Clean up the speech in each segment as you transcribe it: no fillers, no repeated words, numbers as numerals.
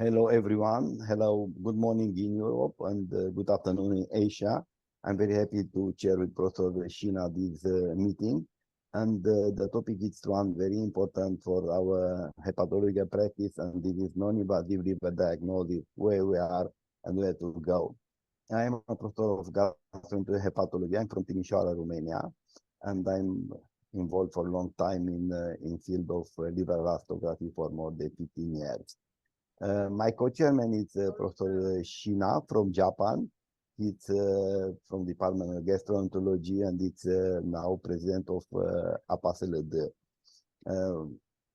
Hello, everyone. Hello, good morning in Europe and good afternoon in Asia. I'm very happy to chair with Professor Shiina this meeting. And the topic is one very important for our hepatology practice, and this is non-invasive liver diagnosis, where we are and where to go. I am a professor of gastroenterology hepatology. I'm from Timisoara, Romania, and I'm involved for a long time in field of liver elastography for more than 15 years. My co-chairman is Professor Shiina from Japan. He's from the Department of Gastroenterology, and it's now president of APASLD.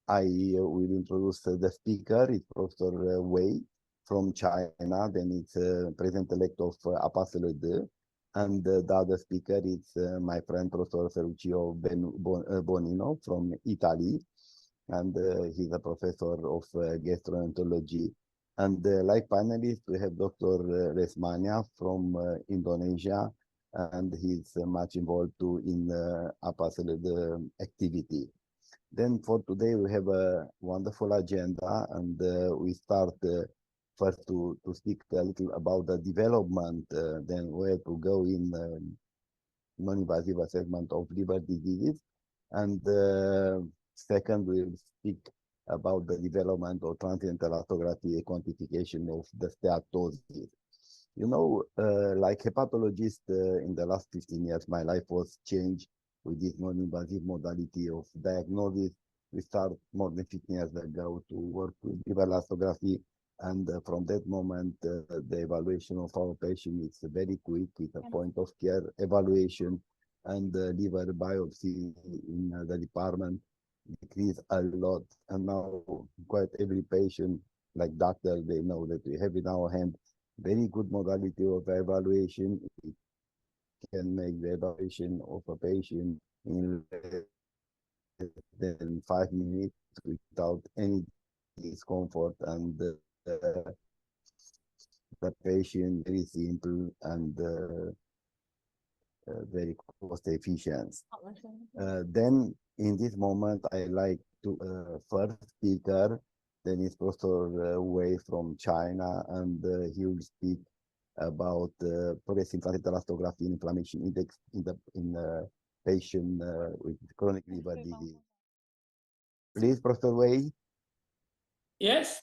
I will introduce the speaker. It's Professor Wei from China. Then it's president-elect of APASLD. And the other speaker is my friend, Professor Ferrucio Bonino from Italy. And he's a professor of gastroenterology. And like panelists, we have Dr. Resmania from Indonesia, and he's much involved too in APASLD activity. Then for today, we have a wonderful agenda, and we start first to speak a little about the development, then where to go in non-invasive assessment of liver diseases. And second, we'll speak about the development of transient elastography, quantification of the steatosis. You know, like hepatologist, in the last 15 years, my life was changed with this non-invasive modality of diagnosis. We started more than 15 years ago to work with liver elastography, and from that moment, the evaluation of our patient is very quick with a point of care evaluation, and liver biopsy in the department decrease a lot. And now quite every patient, like doctor, they know that we have in our hand very good modality of evaluation. It can make the evaluation of a patient in less than 5 minutes without any discomfort, and the patient very simple and very cost efficient. Then in this moment, I like to first speaker, then is Professor Wei from China, and he will speak about progressive transient elastography and inflammation index in the patient with chronic liver disease. Please, Professor Wei. Yes,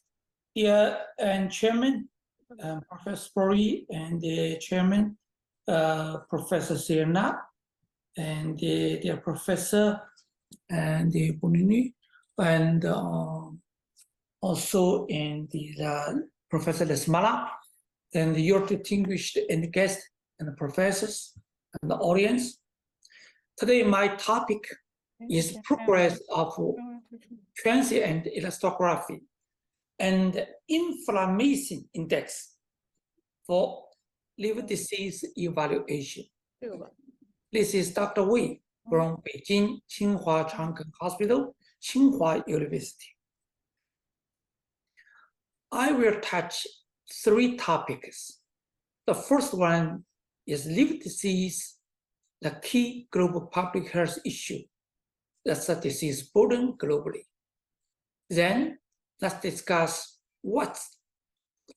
dear and Chairman, Professor Sporea, and the Chairman, Professor Shiina, and the Professor and the Bonino, and also in the Professor Resmana, and your distinguished and guests and the professors and the audience. Today, my topic is progress of transient elastography and inflammation index for liver disease evaluation. This is Dr. Wei from Beijing Tsinghua Chang'an Hospital, Tsinghua University. I will touch 3 topics. The first one is liver disease, the key global public health issue. That's the disease burden globally. Then let's discuss what's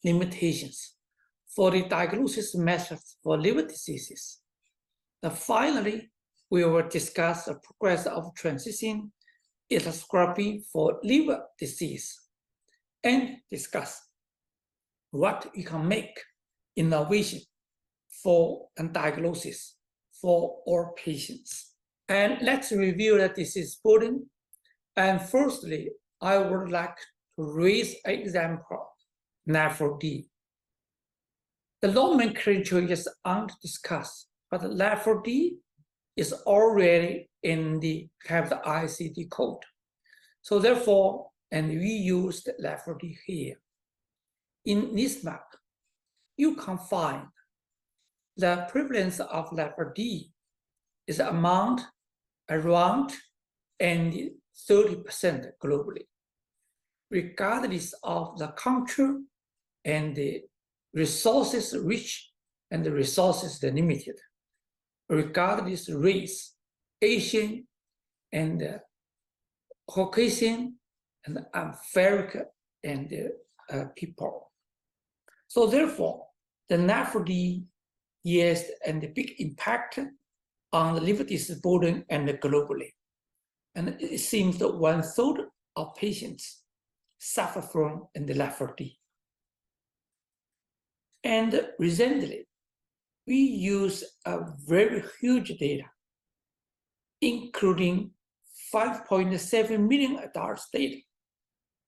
limitations for the diagnosis methods for liver diseases. And finally, we will discuss the progress of transient elastography for liver disease and discuss what we can make innovation for and diagnosis for all patients. And let's review the disease burden. And firstly, I would like to raise an example, NAFLD. The nomenclature is undiscussed, but NAFLD is already in the have the ICD code. So therefore, and we used NAFLD here. In this map, you can find the prevalence of NAFLD is around and 30% globally, regardless of the country and the resources rich and the resources limited, regardless race, Asian and Caucasian and African and people. So therefore, the NAFLD has a big impact on the liver disease burden and globally. And it seems that 1/3 of patients suffer from the NAFLD. And recently, we use a very huge data, including 5.7 million adults data,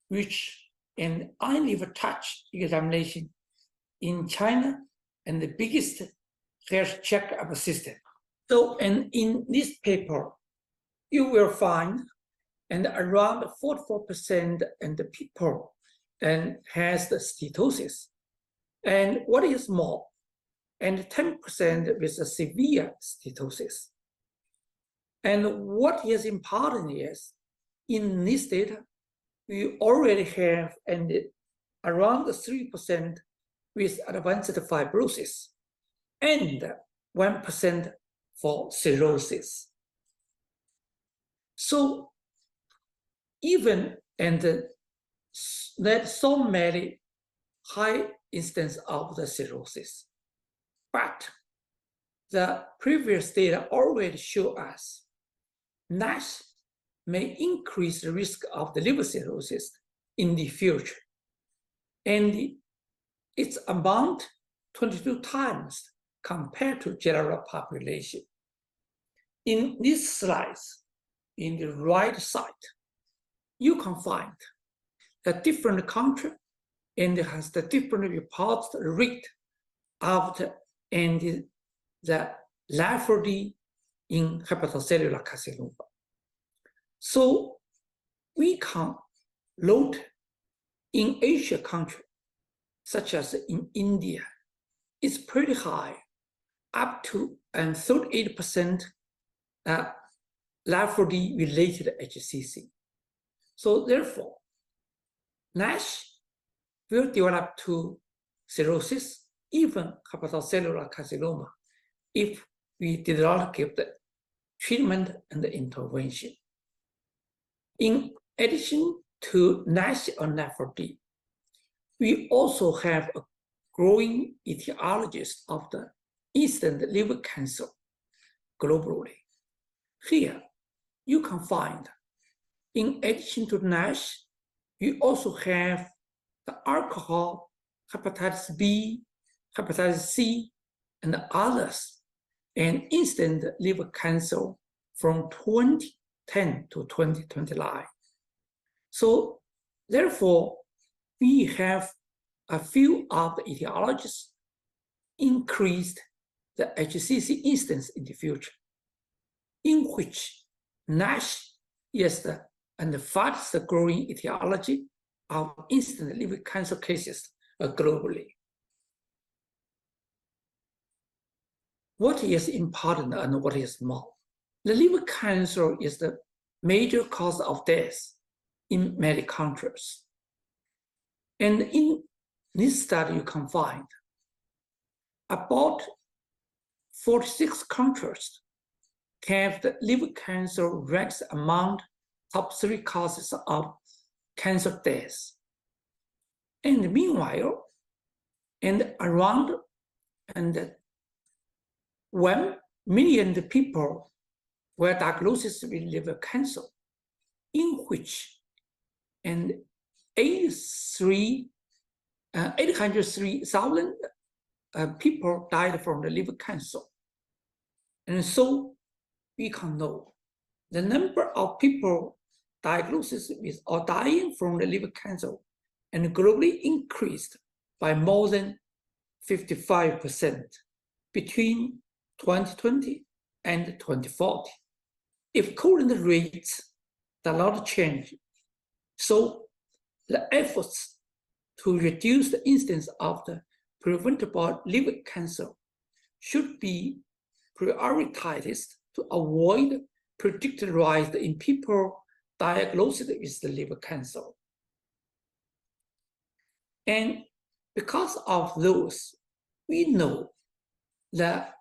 which an iLivAcademy examination in China and the biggest health checkup system. So, and in this paper, you will find and around 44% and the people and has the steatosis. And what is more, and 10% with a severe steatosis. And what is important is, in this data, we already have and around 3% with advanced fibrosis and 1% for cirrhosis. So even and there's so many high instance of the cirrhosis, but the previous data already show us NASH may increase the risk of the liver cirrhosis in the future. And it's about 22 times compared to general population. In these slides, in the right side, you can find the different country and it has the different reports rate of the NAFLD in hepatocellular carcinoma. So we can note in Asia country, such as in India, it's pretty high, up to 38% NAFLD related HCC. So therefore, NASH will develop to cirrhosis, even hepatocellular carcinoma, if we did not give the treatment and the intervention. In addition to NASH or NAFLD, we also have a growing etiologies of the incident liver cancer globally. Here, you can find, in addition to NASH, we also have the alcohol, hepatitis B, hepatitis C, and others, and incident liver cancer from 2010 to 2029. So therefore, we have a few of the etiologies increased the HCC incidence in the future, in which NASH is the fastest growing etiology of incident liver cancer cases globally. What is important and what is not? The liver cancer is the major cause of death in many countries. And in this study, you can find about 46 countries have the liver cancer ranks among top 3 causes of cancer deaths. And meanwhile, and around 1 million people were diagnosed with liver cancer, in which 803,000 people died from the liver cancer. And so we can know the number of people diagnosed with or dying from the liver cancer and globally increased by more than 55% between 2020 and 2040. If current rates do not change, so the efforts to reduce the incidence of the preventable liver cancer should be prioritized to avoid predicted rise in people diagnosed with the liver cancer. And because of those, we know that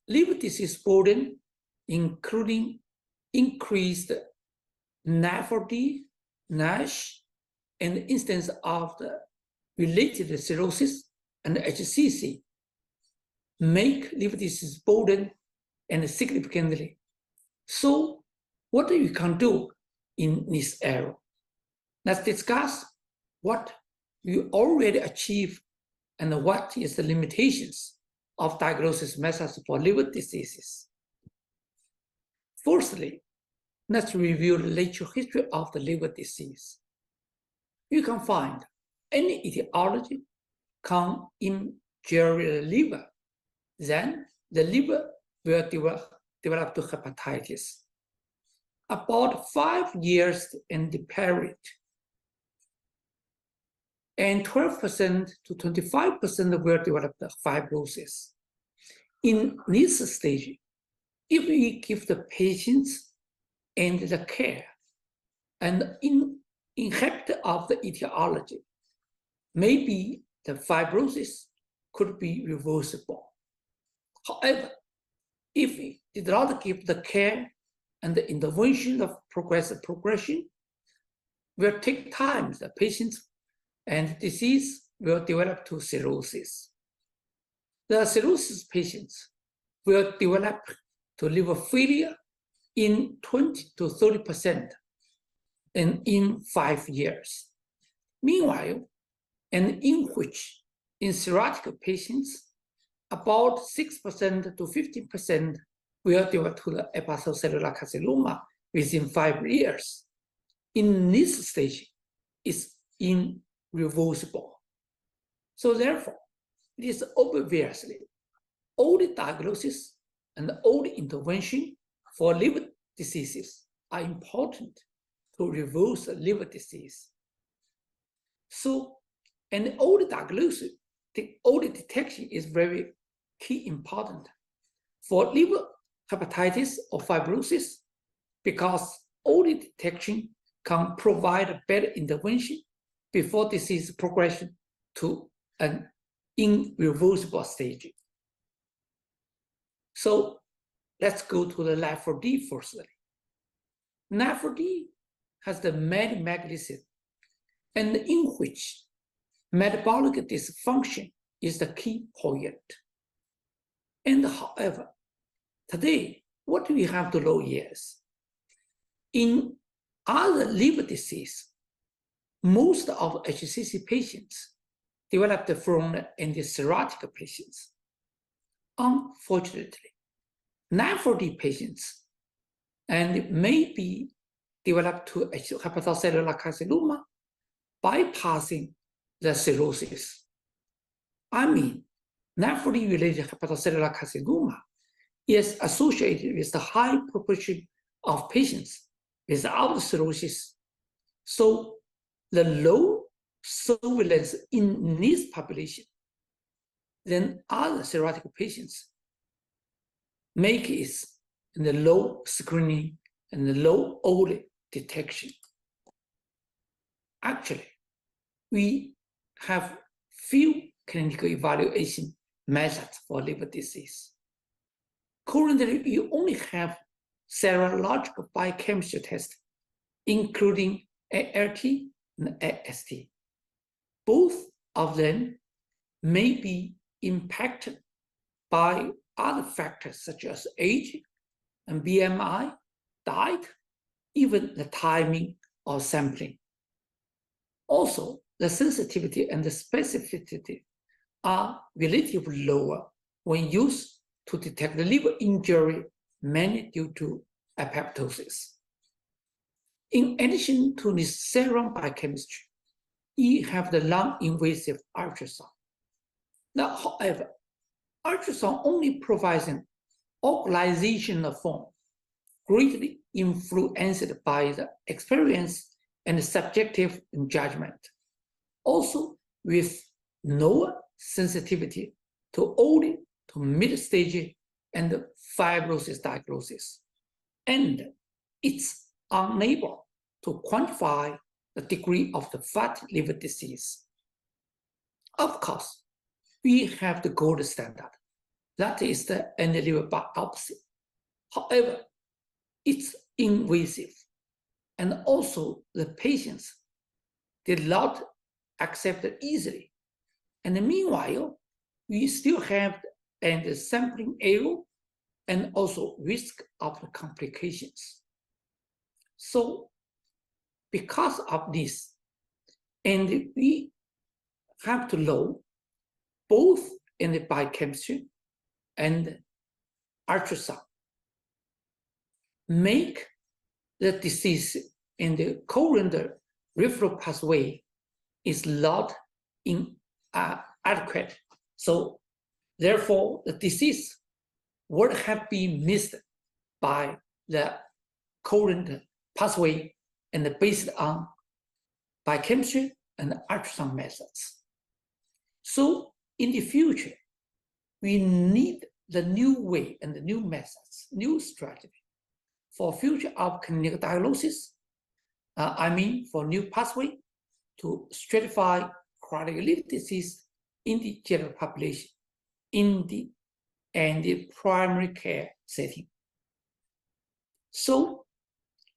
liver disease burden, including increased NAFLD, NASH, and instance of the related cirrhosis and HCC make liver disease burden and significantly. So what you can do in this area? Let's discuss what you already achieved and what is the limitations of diagnosis methods for liver diseases. Firstly, let's review the natural history of the liver disease. You can find any etiology can injure the liver, then the liver will develop to hepatitis. About 5 years in the period, and 12% to 25% will develop the fibrosis. In this stage, if we give the patients and the care and inhibit of the etiology, maybe the fibrosis could be reversible. However, if we did not give the care and the intervention of progressive progression, will take time. The patients and disease will develop to cirrhosis. The cirrhosis patients will develop to liver failure in 20 to 30% and in 5 years. Meanwhile, and in which in cirrhotic patients, about 6% to 15% will develop to the hepatocellular carcinoma within 5 years. In this stage, it's irreversible. So therefore, it is obviously all the diagnosis and all the intervention for liver diseases are important to reverse the liver disease. So, and all the diagnosis, all the detection is very key important for liver hepatitis or fibrosis, because all the detection can provide a better intervention before disease progression to an irreversible stage. So let's go to the NAFLD firstly. NAFLD has the many mechanisms, and in which metabolic dysfunction is the key point. And however, today, what we have to know is, in other liver disease, most of HCC patients developed from the cirrhotic patients. Unfortunately, NAFLD patients and may be developed to hepatocellular carcinoma bypassing the cirrhosis. I mean, NAFLD-related hepatocellular carcinoma is associated with the high proportion of patients without cirrhosis. So the low surveillance in this population than other cirrhotic patients make it in the low screening and the low early detection. Actually, we have few clinical evaluation methods for liver disease. Currently, you only have serological biochemistry tests, including ALT and AST. Both of them may be impacted by other factors such as age and BMI, diet, even the timing of sampling. Also, the sensitivity and the specificity are relatively lower when used to detect the liver injury, mainly due to apoptosis. In addition to this serum biochemistry, you have the non-invasive ultrasound. Now, however, ultrasound only provides an organizational form, greatly influenced by the experience and subjective judgment. Also, with no sensitivity to early to mid-stage and fibrosis diagnosis. And it's unable to quantify the degree of the fatty liver disease. Of course, we have the gold standard. That is the liver biopsy. However, it's invasive. And also the patients did not accepted easily. And meanwhile, we still have the sampling error and also risk of the complications. So because of this, and we have to know both in the biochemistry and ultrasound, make the disease in the current referral pathway is not inadequate. So therefore, the disease would have been missed by the current pathway and based on biochemistry and ultrasound methods. So in the future, we need the new way and the new methods, new strategy for future of clinical diagnosis. For new pathway to stratify chronic liver disease in the general population in the primary care setting. So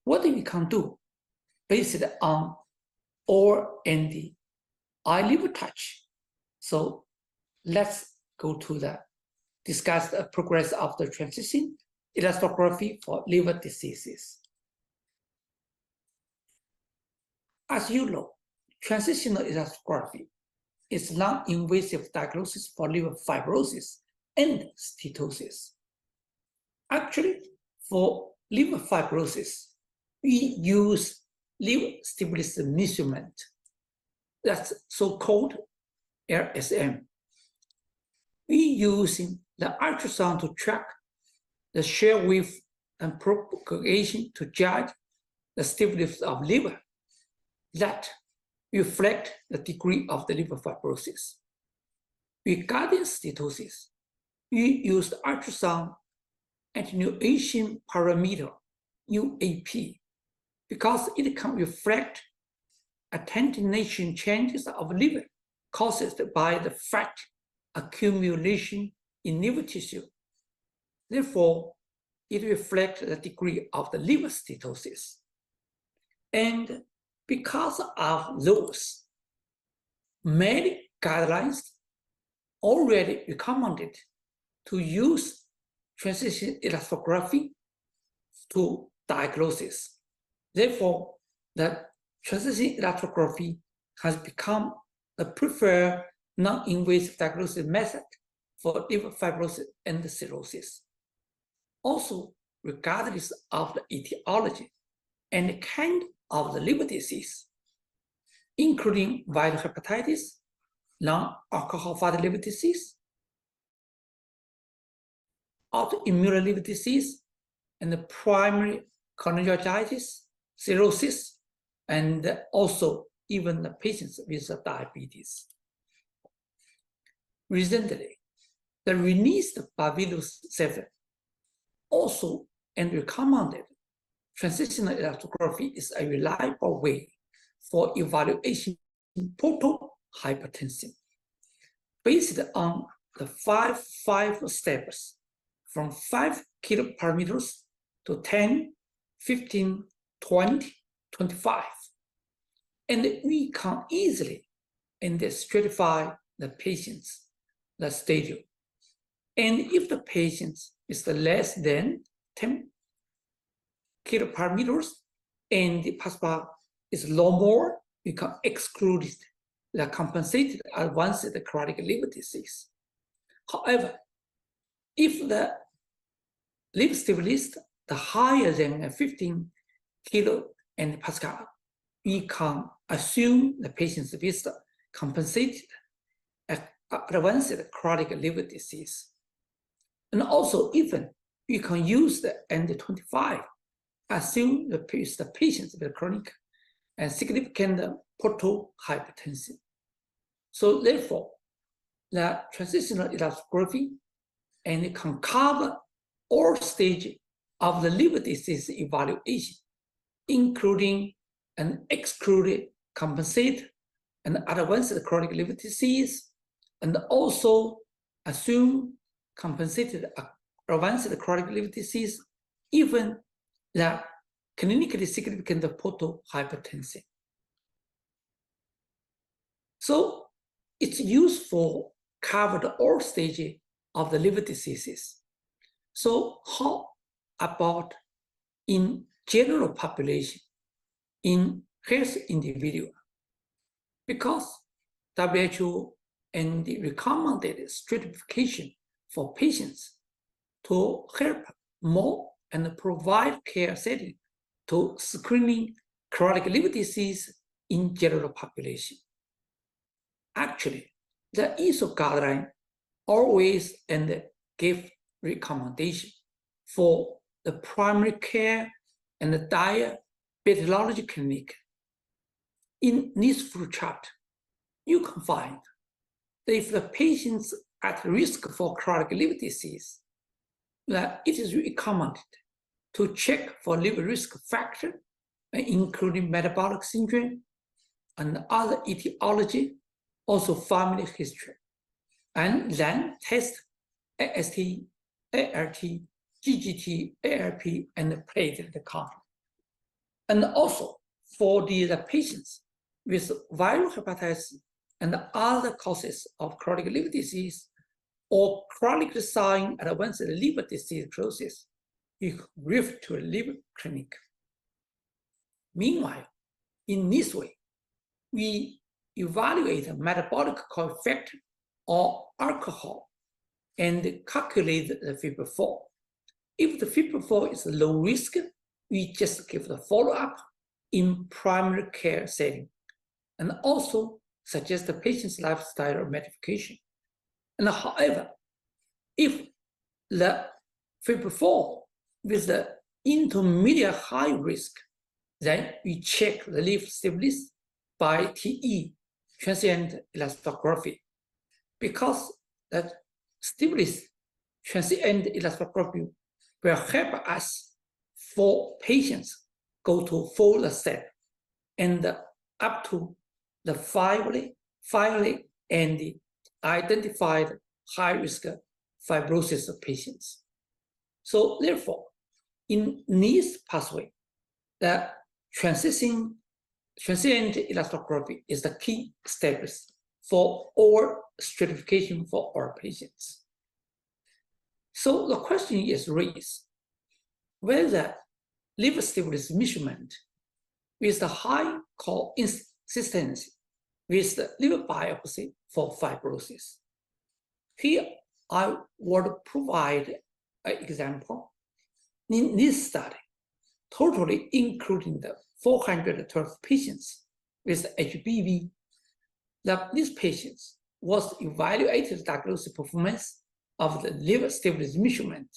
what we can do based on or and the iLivAcademy. So let's go to discuss the progress of the transition elastography for liver diseases. As you know, transitional elastography is non-invasive diagnosis for liver fibrosis and steatosis. Actually, for liver fibrosis, we use liver stiffness measurement, that's so-called RSM. We using the ultrasound to track the shear width and propagation to judge the stiffness of liver that reflect the degree of the liver fibrosis. Regarding steatosis, we use the ultrasound attenuation parameter, UAP, because it can reflect attenuation changes of liver caused by the fat accumulation in liver tissue. Therefore, it reflects the degree of the liver steatosis. And because of those, many guidelines already recommended to use transition elastography to diagnosis. Therefore, the transition elastography has become the preferred non-invasive diagnosis method for liver fibrosis and cirrhosis. Also, regardless of the etiology and the kind of the liver disease, including viral hepatitis, non-alcohol fatty liver disease, autoimmune liver disease, and the primary cholangitis, cirrhosis, and also even the patients with diabetes. Recently, the released Barbados 7 also and recommended transitional elastography is a reliable way for evaluation portal hypertension based on the five steps from 5 kiloparameters to 10, 15, 20, 25. And we can easily stratify the patients, the stadium. And if the patient is less than 10 kiloparameters and the PASPA is low more, we can exclude the compensated advanced chronic liver disease. However, if the liver stiffness the higher than 15 kilo and Pascal, we can assume the patients with compensated advanced chronic liver disease. And also, even we can use the N25, assume the patients with chronic and significant portal hypertension. So therefore, the transitional elastography and it can cover all stages of the liver disease evaluation, including and excluded compensated and advanced chronic liver disease, and also assume compensated advanced chronic liver disease, even the clinically significant portal hypertension. So it's useful covered all stages of the liver diseases. So how about in general population, in healthy individual? Because WHO and the recommended stratification for patients to help more and provide care setting to screening chronic liver disease in general population. Actually, the ISO guideline always and give recommendation for the primary care and the diabetology clinic. In this flow chart, you can find that if the patient's at risk for chronic liver disease, that it is recommended to check for liver risk factor, including metabolic syndrome and other etiology, also family history, and then test AST, ALT, GGT, ALP, and platelet count. And also for the patients with viral hepatitis and other causes of chronic liver disease or chronic sign advanced liver disease process, you can refer to a liver clinic. Meanwhile, in this way, we evaluate the metabolic coefficient or alcohol and calculate the FIB4. If the FIB4 is low risk, we just give the follow-up in primary care setting and also suggest the patient's lifestyle modification. And however, if the FIB4 with the intermediate high risk, then we check the liver stiffness by TE, transient elastography, because that stiffness transient elastography will help us for patients go to full step and up to the finally and identified high-risk fibrosis patients. So therefore, in this pathway, the transient elastography is the key steps for our stratification for our patients. So the question is raised whether liver stiffness measurement with the high consistency with the liver biopsy for fibrosis. Here, I would provide an example. In this study, totally including the 412 patients with HBV, these patients was evaluated diagnostic performance of the liver stiffness measurement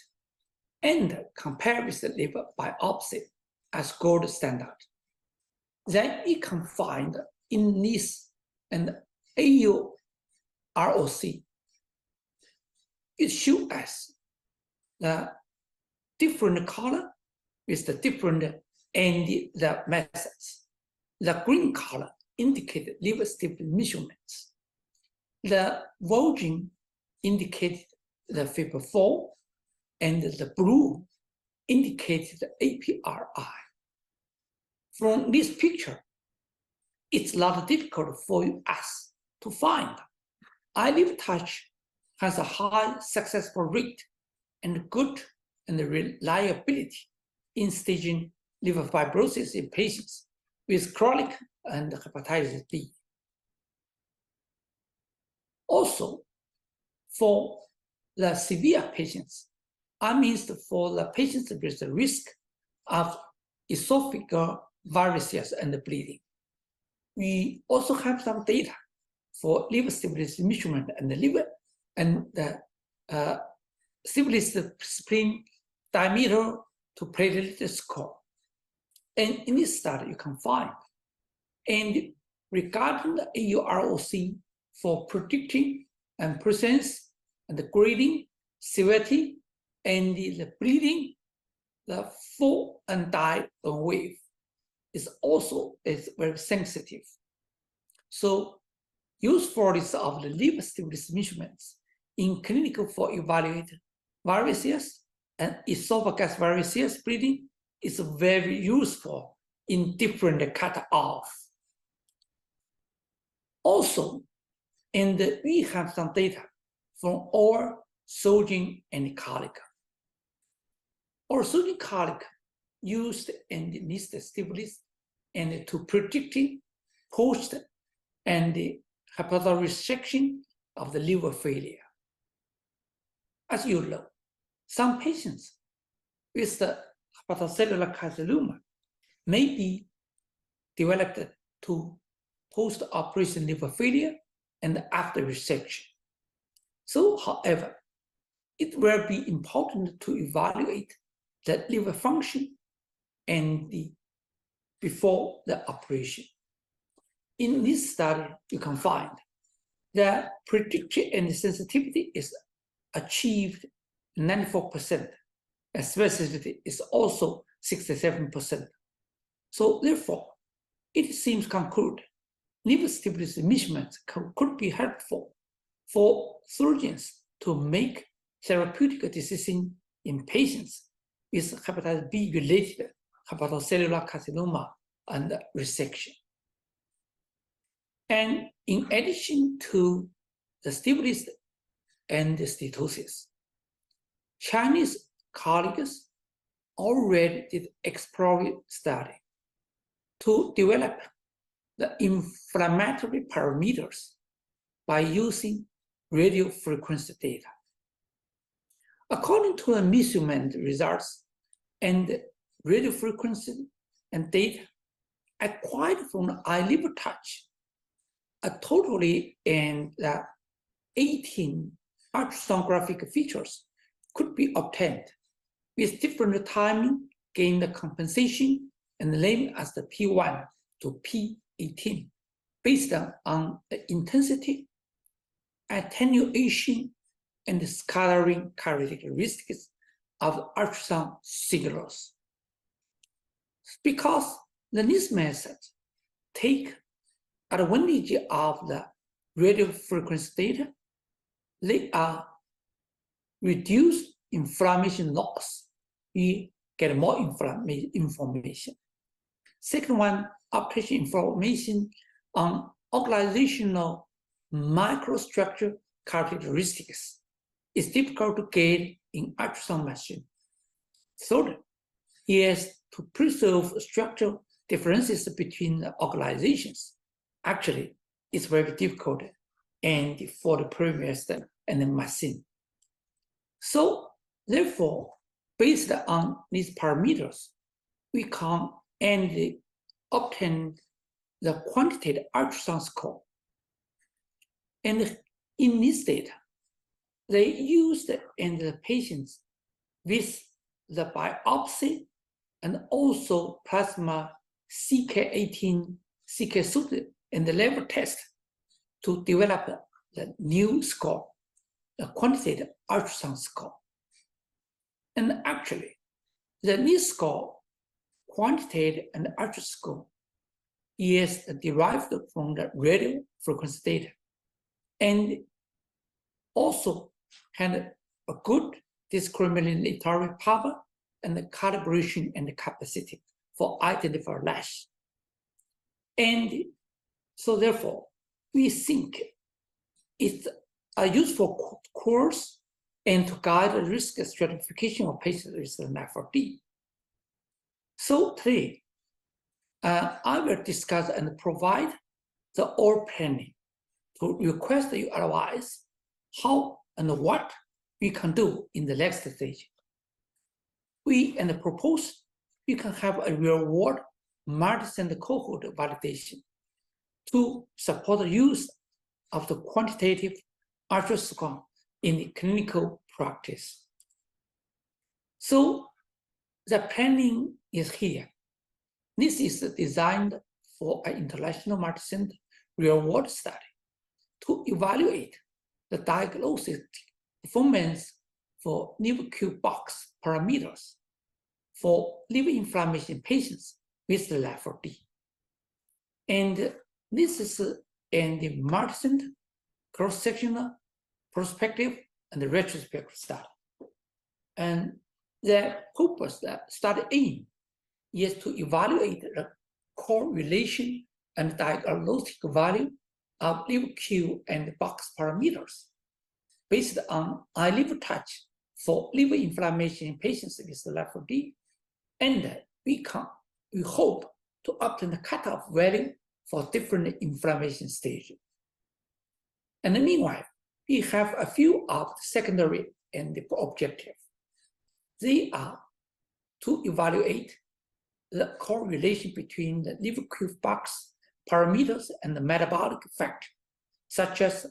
and compared with the liver biopsy as gold standard. Then you can find in this and AUROC, it shows us the different color with the different and the methods. The green color indicated liver stiffness measurements. The volume indicated the FIB4, and the blue indicated the APRI. From this picture, it's not difficult for us to find. iLivTouch has a high successful rate and good and reliability in staging liver fibrosis in patients with chronic and hepatitis B. Also, for the severe patients, I mean for the patients with the risk of esophageal varices and bleeding. We also have some data for liver stiffness measurement and the liver and the stiffness spleen diameter to platelet score. And in this study, you can find. And regarding the AUROC for predicting and presence and the grading, severity, and the bleeding, the full and die wave is also very sensitive. So usefulness of the liver stiffness measurements in clinical for evaluating varices and esophagus varices bleeding is very useful in different cutoff. Also, and we have some data from our surgeon and colleague. Our surgeon colleague used and missed stimulus and to predict post and the hepatology resection of the liver failure. As you know, some patients with the hepatocellular carcinoma may be developed to post-operation liver failure and after resection. So, however, it will be important to evaluate the liver function and before the operation. In this study, you can find that prediction and sensitivity is achieved 94%, and specificity is also 67%. So therefore, it seems conclude liver stimulus measurements could be helpful for surgeons to make therapeutic decisions in patients with hepatitis B-related hepatocellular carcinoma and resection. And in addition to the stimulus and the steatosis, Chinese colleagues already did exploratory study to develop the inflammatory parameters by using radiofrequency data. According to the measurement results and radiofrequency and data acquired from the iLivAcademy, a totally and 18 ultrasonographic features could be obtained with different timing, gain the compensation, and named as the P1 to P18 based on the intensity, attenuation, and the scattering characteristics of ultrasound signals. Because this method take advantage of the radio frequency data, they are reduced inflammation loss. We get more information. Second one, obtain information on organizational microstructure characteristics. It's difficult to get in ultrasound machine. Third, is to preserve structural differences between the organizations. Actually, it's very difficult and for the previous and the machine. So therefore, based on these parameters, we can obtain the quantitative ultrasound score. And in this data, they used in the patients with the biopsy and also plasma CK18, CK30, and the level test to develop the new score, the quantitative ultrasound score. And actually, the new score, quantitative and ultrasound score, is derived from the radio frequency data and also had a good discriminatory power and the calibration and the capacity for identifying lash. And so therefore, we think it's a useful course and to guide the risk stratification of patients with NAFLD. So today, I will discuss and provide the all planning to request your advice how and what we can do in the next stage. We propose we can have a real-world multi-center cohort validation to support the use of the quantitative ultrasound in the clinical practice. So the planning is here. This is designed for an international multi-center real-world study to evaluate the diagnostic performance for liver Q box parameters for liver inflammation patients with the NAFLD. And this is a multi-center, cross-sectional, prospective, and retrospective study. And the purpose, the study aim, is to evaluate the correlation and diagnostic value of liver Q and box parameters based on iLivTouch for liver inflammation in patients with LAFD, and we hope to obtain the cutoff value for different inflammation stages. And meanwhile, we have a few of the secondary and the objective. They are to evaluate the correlation between the liver Q box parameters and the metabolic factor, such as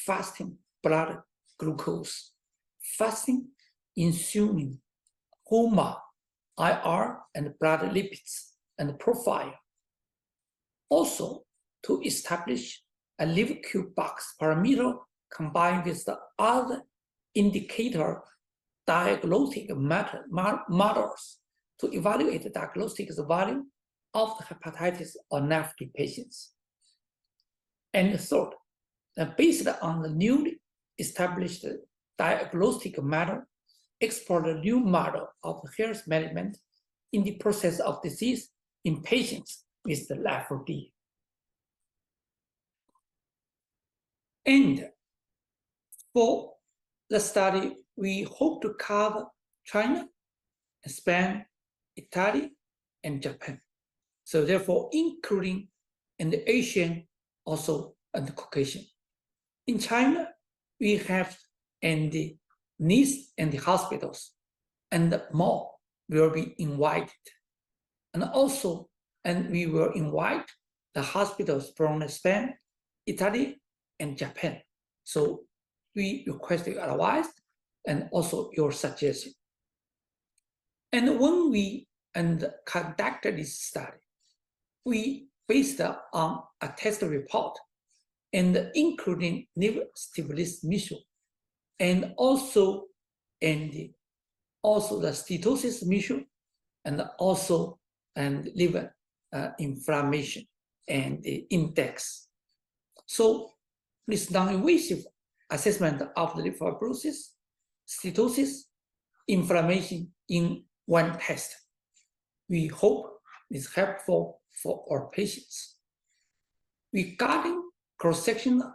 fasting blood glucose, fasting insulin, HOMA, IR, and blood lipids and profile. Also, to establish a liver Q box parameter combined with the other indicator diagnostic models to evaluate the diagnostic value of the hepatitis or NAFLD patients. And third, based on the newly established diagnostic model, explore the new model of health management in the process of disease in patients with the LAFD. And for the study, we hope to cover China, Spain, Italy, and Japan. So therefore, including in the Asian also and the Caucasian. In China, we have and the needs and the hospitals, and more will be invited. And also, and we will invite the hospitals from Spain, Italy, and Japan. So we request your advice and also your suggestion. And when we conducted this study, we based on a test report and including liver stiffness measure, and also the steatosis measure, and also liver inflammation and the index. So this non-invasive assessment of the liver fibrosis, steatosis, inflammation in one test, we hope is helpful for our patients. Regarding cross-sectional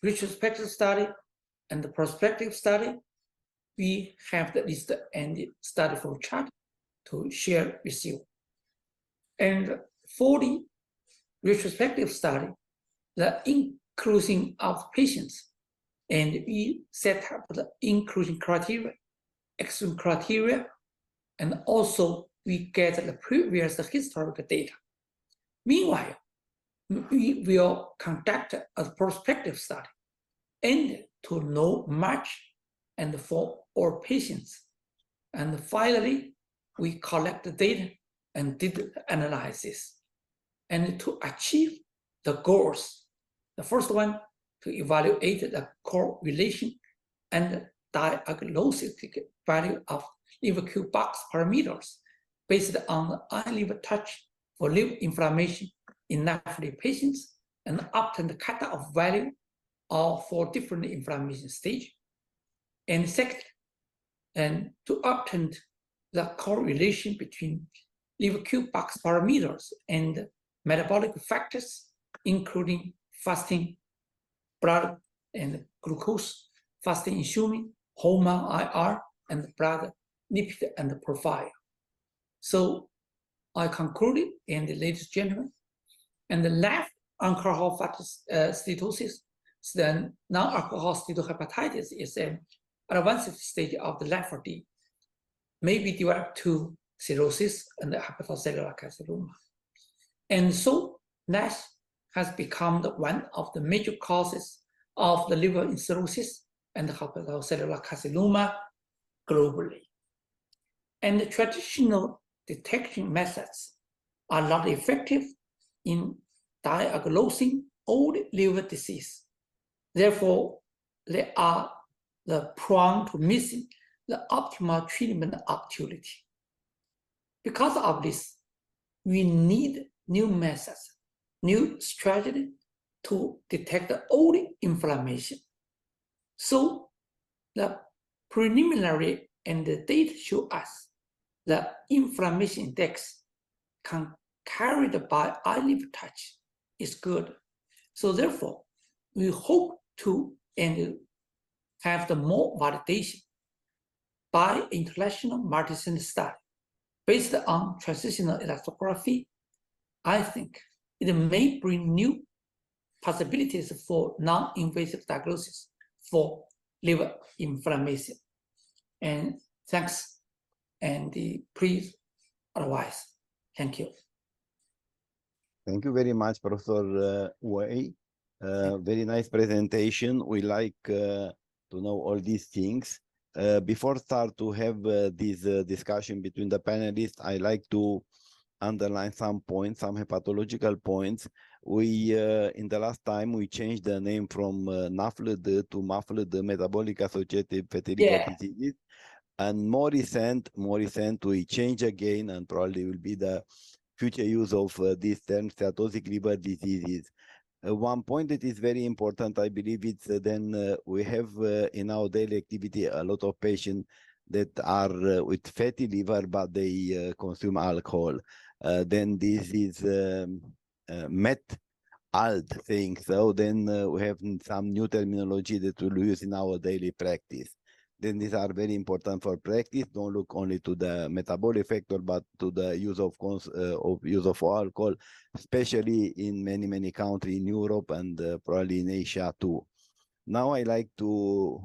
retrospective study and the prospective study, we have the list and the study flow chart to share with you. And for the retrospective study, the inclusion of patients, and we set up the inclusion criteria, exclusion criteria, and also we get the previous historical data. Meanwhile, we will conduct a prospective study and to know much and for our patients. And finally, we collect the data and did the analysis. And to achieve the goals, the first one, to evaluate the correlation and diagnostic value of liver Q box parameters based on the iLivTouch for liver inflammation in NAFLD patients, and obtain the cutoff value for different inflammation stage. And second, and to obtain the correlation between liver Q box parameters and metabolic factors, including fasting blood and glucose, fasting insulin, HOMA, IR, and blood lipid and profile. So I concluded, and ladies and gentlemen, and the left alcohol fatty steatosis, then non-alcohol steatohepatitis is an advanced stage of the LAFD, may be developed to cirrhosis and hepatocellular carcinoma. And so NASH has become one of the major causes of the liver cirrhosis and hepatocellular carcinoma globally. And the traditional detection methods are not effective in diagnosing old liver disease. Therefore, they are prone to missing the optimal treatment opportunity. Because of this, we need new methods, new strategy to detect the old inflammation. So the preliminary and the data show us the inflammation index carried by iLivTouch is good. So therefore, we hope to and have the more validation by international multi-center study based on transitional elastography. I think it may bring new possibilities for non-invasive diagnosis for liver inflammation. And thanks, and please advise. Thank you. Thank you very much, Professor Wei. Very nice presentation. We like to know all these things. Before start to have this discussion between the panelists, I like to underline some points, some hepatological points. We in the last time we changed the name from NAFLD to MAFLD, metabolic associated fatty liver diseases, and more recent we change again, and probably will be the future use of this term, steatotic liver diseases. One point that is very important, I believe, it's then we have in our daily activity a lot of patients that are with fatty liver, but they consume alcohol. Then this is met alt thing. So then we have some new terminology that we'll use in our daily practice. Then these are very important for practice. Don't look only to the metabolic factor, but to the use of alcohol, especially in many countries in Europe and probably in Asia too. Now I like to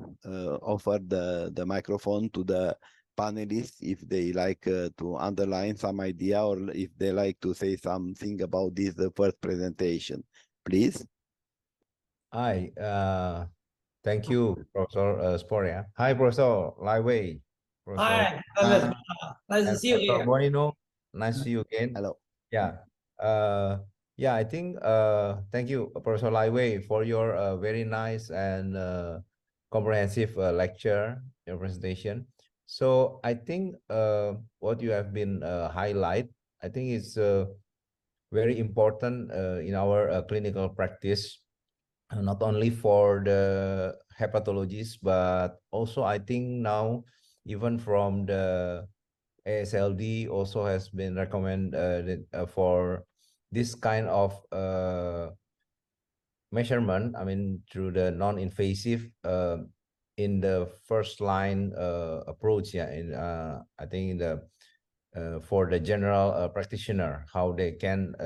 offer the microphone to the panelists if they like to underline some idea or if they like to say something about this first presentation, please. Hi, thank you, Professor Sporea. Hi, Professor Lai Wei. Hi, nice to see you Professor again. Bonino, nice to see you again. Hello. Yeah, yeah. I think thank you, Professor Lai Wei, for your very nice and comprehensive lecture, your presentation. So I think what you have been highlight, I think is very important in our clinical practice. Not only for the hepatologists, but also I think now even from the ASLD also has been recommended for this kind of measurement. I mean, through the non-invasive in the first line approach. Yeah, in I think in the for the general practitioner, how they can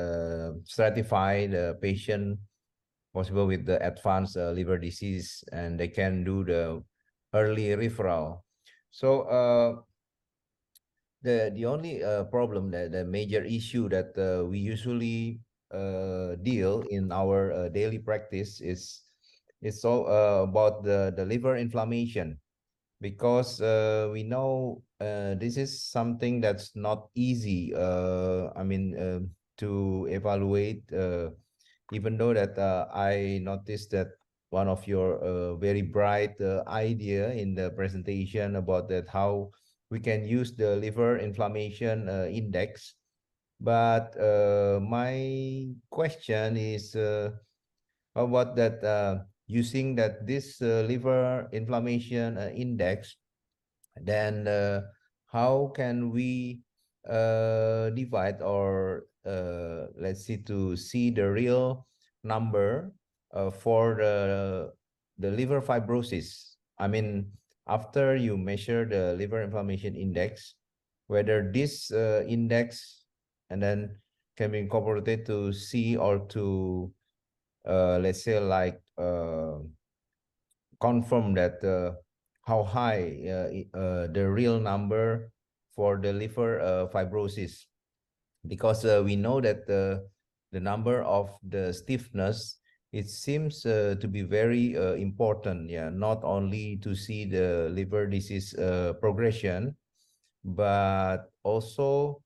stratify the patient possible with the advanced liver disease, and they can do the early referral. So the only problem, the major issue that we usually deal in our daily practice is it's all about the liver inflammation, because we know this is something that's not easy. I mean, to evaluate. Even though that I noticed that one of your very bright idea in the presentation about that how we can use the liver inflammation index. But my question is about that using that this liver inflammation index, then how can we divide or let's see to see the real number for the liver fibrosis? I mean, after you measure the liver inflammation index, whether this index and then can be incorporated to see or to let's say like confirm that how high the real number for the liver fibrosis, because we know that the number of the stiffness, it seems to be very important. Yeah, not only to see the liver disease progression, but also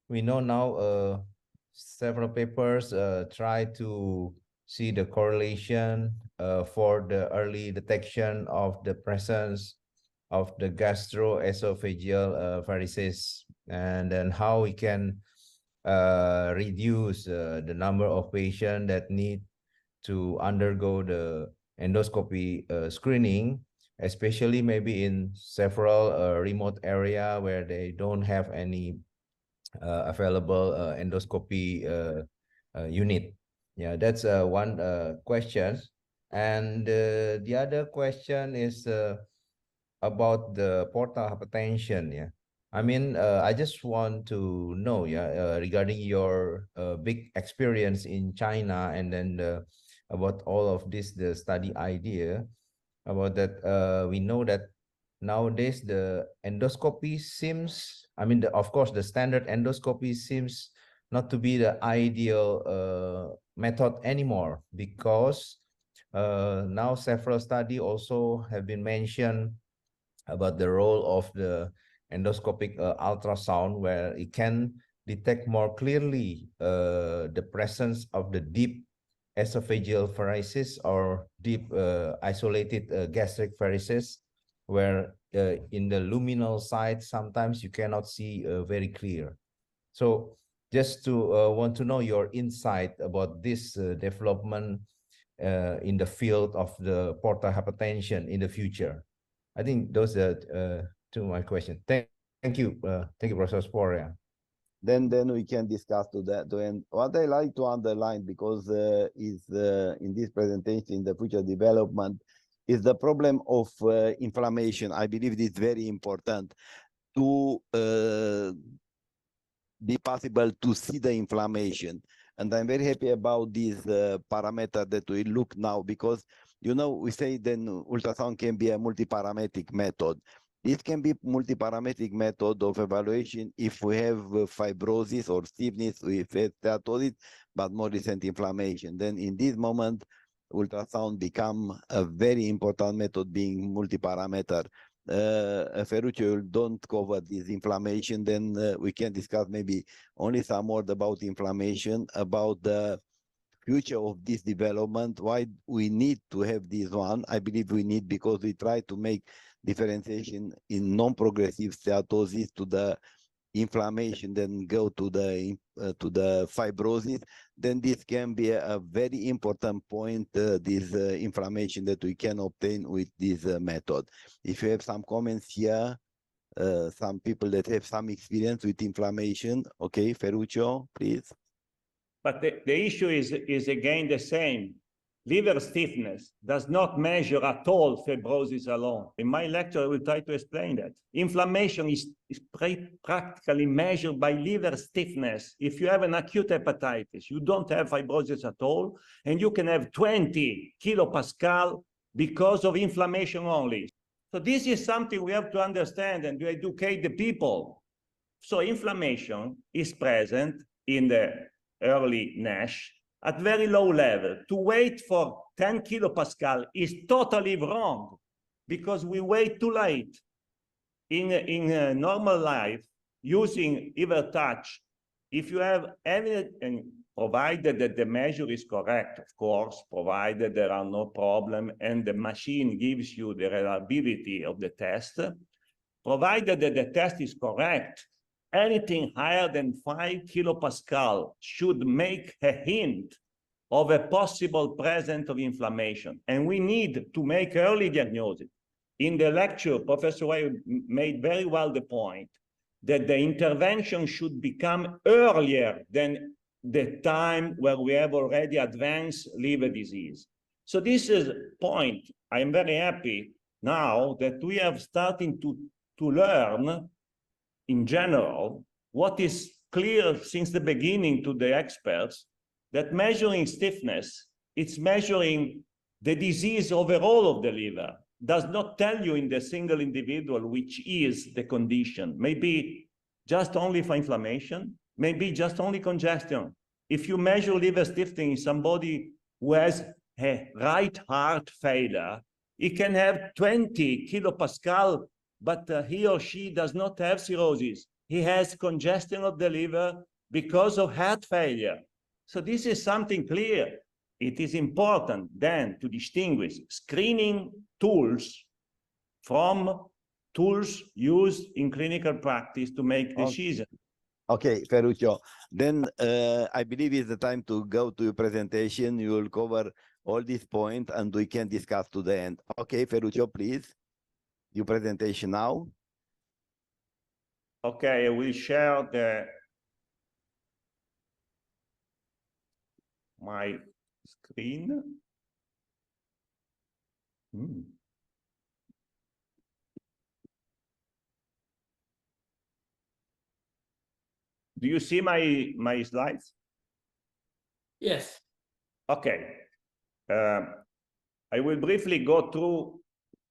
we know now several papers try to see the correlation for the early detection of the presence of the gastroesophageal varices, and then how we can reduce the number of patients that need to undergo the endoscopy screening, especially maybe in several remote area where they don't have any available endoscopy unit. Yeah, that's one question. And the other question is about the portal hypertension. Yeah, I mean, I just want to know, regarding your big experience in China, and then about all of this, the study idea about that. We know that nowadays the endoscopy seems, I mean, of course, the standard endoscopy seems not to be the ideal method anymore, because now several studies also have been mentioned about the role of the endoscopic ultrasound, where it can detect more clearly the presence of the deep esophageal varices or deep isolated gastric varices, where in the luminal side sometimes you cannot see very clear. So just to want to know your insight about this development in the field of the portal hypertension in the future. I think those are two my questions. Thank you, Professor Sporea. Then we can discuss to that. And what I like to underline, because is in this presentation, in the future development, is the problem of inflammation. I believe it's very important to be possible to see the inflammation. And I'm very happy about this parameter that we look now, because, you know, we say then ultrasound can be a multi-parametric method. This can be multi-parametric method of evaluation if we have fibrosis or stiffness with steatosis, but more recent inflammation. Then in this moment, ultrasound become a very important method, being multi-parameter. Ferrucio, don't cover this inflammation, then we can discuss maybe only some more about inflammation, about the future of this development, why we need to have this one. I believe we need, because we try to make differentiation in non-progressive steatosis to the inflammation, then go to the fibrosis. Then this can be a very important point, this inflammation that we can obtain with this method. If you have some comments here, some people that have some experience with inflammation. Okay, Ferrucio, please. But the issue is again the same. Liver stiffness does not measure at all fibrosis alone. In my lecture, I will try to explain that. Inflammation is practically measured by liver stiffness. If you have an acute hepatitis, you don't have fibrosis at all, and you can have 20 kilopascal because of inflammation only. So this is something we have to understand and to educate the people. So inflammation is present in the early NASH at very low level. To wait for 10 kilopascal is totally wrong, because we wait too late. In normal life, using either touch, if you have any, and provided that the measure is correct, of course, provided there are no problem and the machine gives you the reliability of the test, provided that the test is correct, anything higher than 5 kilopascal should make a hint of a possible presence of inflammation. And we need to make early diagnosis. In the lecture, Professor Wei made very well the point that the intervention should become earlier than the time where we have already advanced liver disease. So this is a point. I'm very happy now that we have starting to learn in general what is clear since the beginning to the experts, that measuring stiffness, it's measuring the disease overall of the liver, does not tell you in the single individual which is the condition. Maybe just only for inflammation, maybe just only congestion. If you measure liver stiffness in somebody who has a right heart failure, he can have 20 kilopascal, but he or she does not have cirrhosis. He has congestion of the liver because of heart failure. So this is something clear. It is important then to distinguish screening tools from tools used in clinical practice to make decisions. Okay, Ferrucio. Then I believe it's the time to go to your presentation. You will cover all these points and we can discuss to the end. Okay, Ferrucio, please. Your presentation now. Okay, I will share my screen. Mm. Do you see my slides? Yes. Okay. I will briefly go through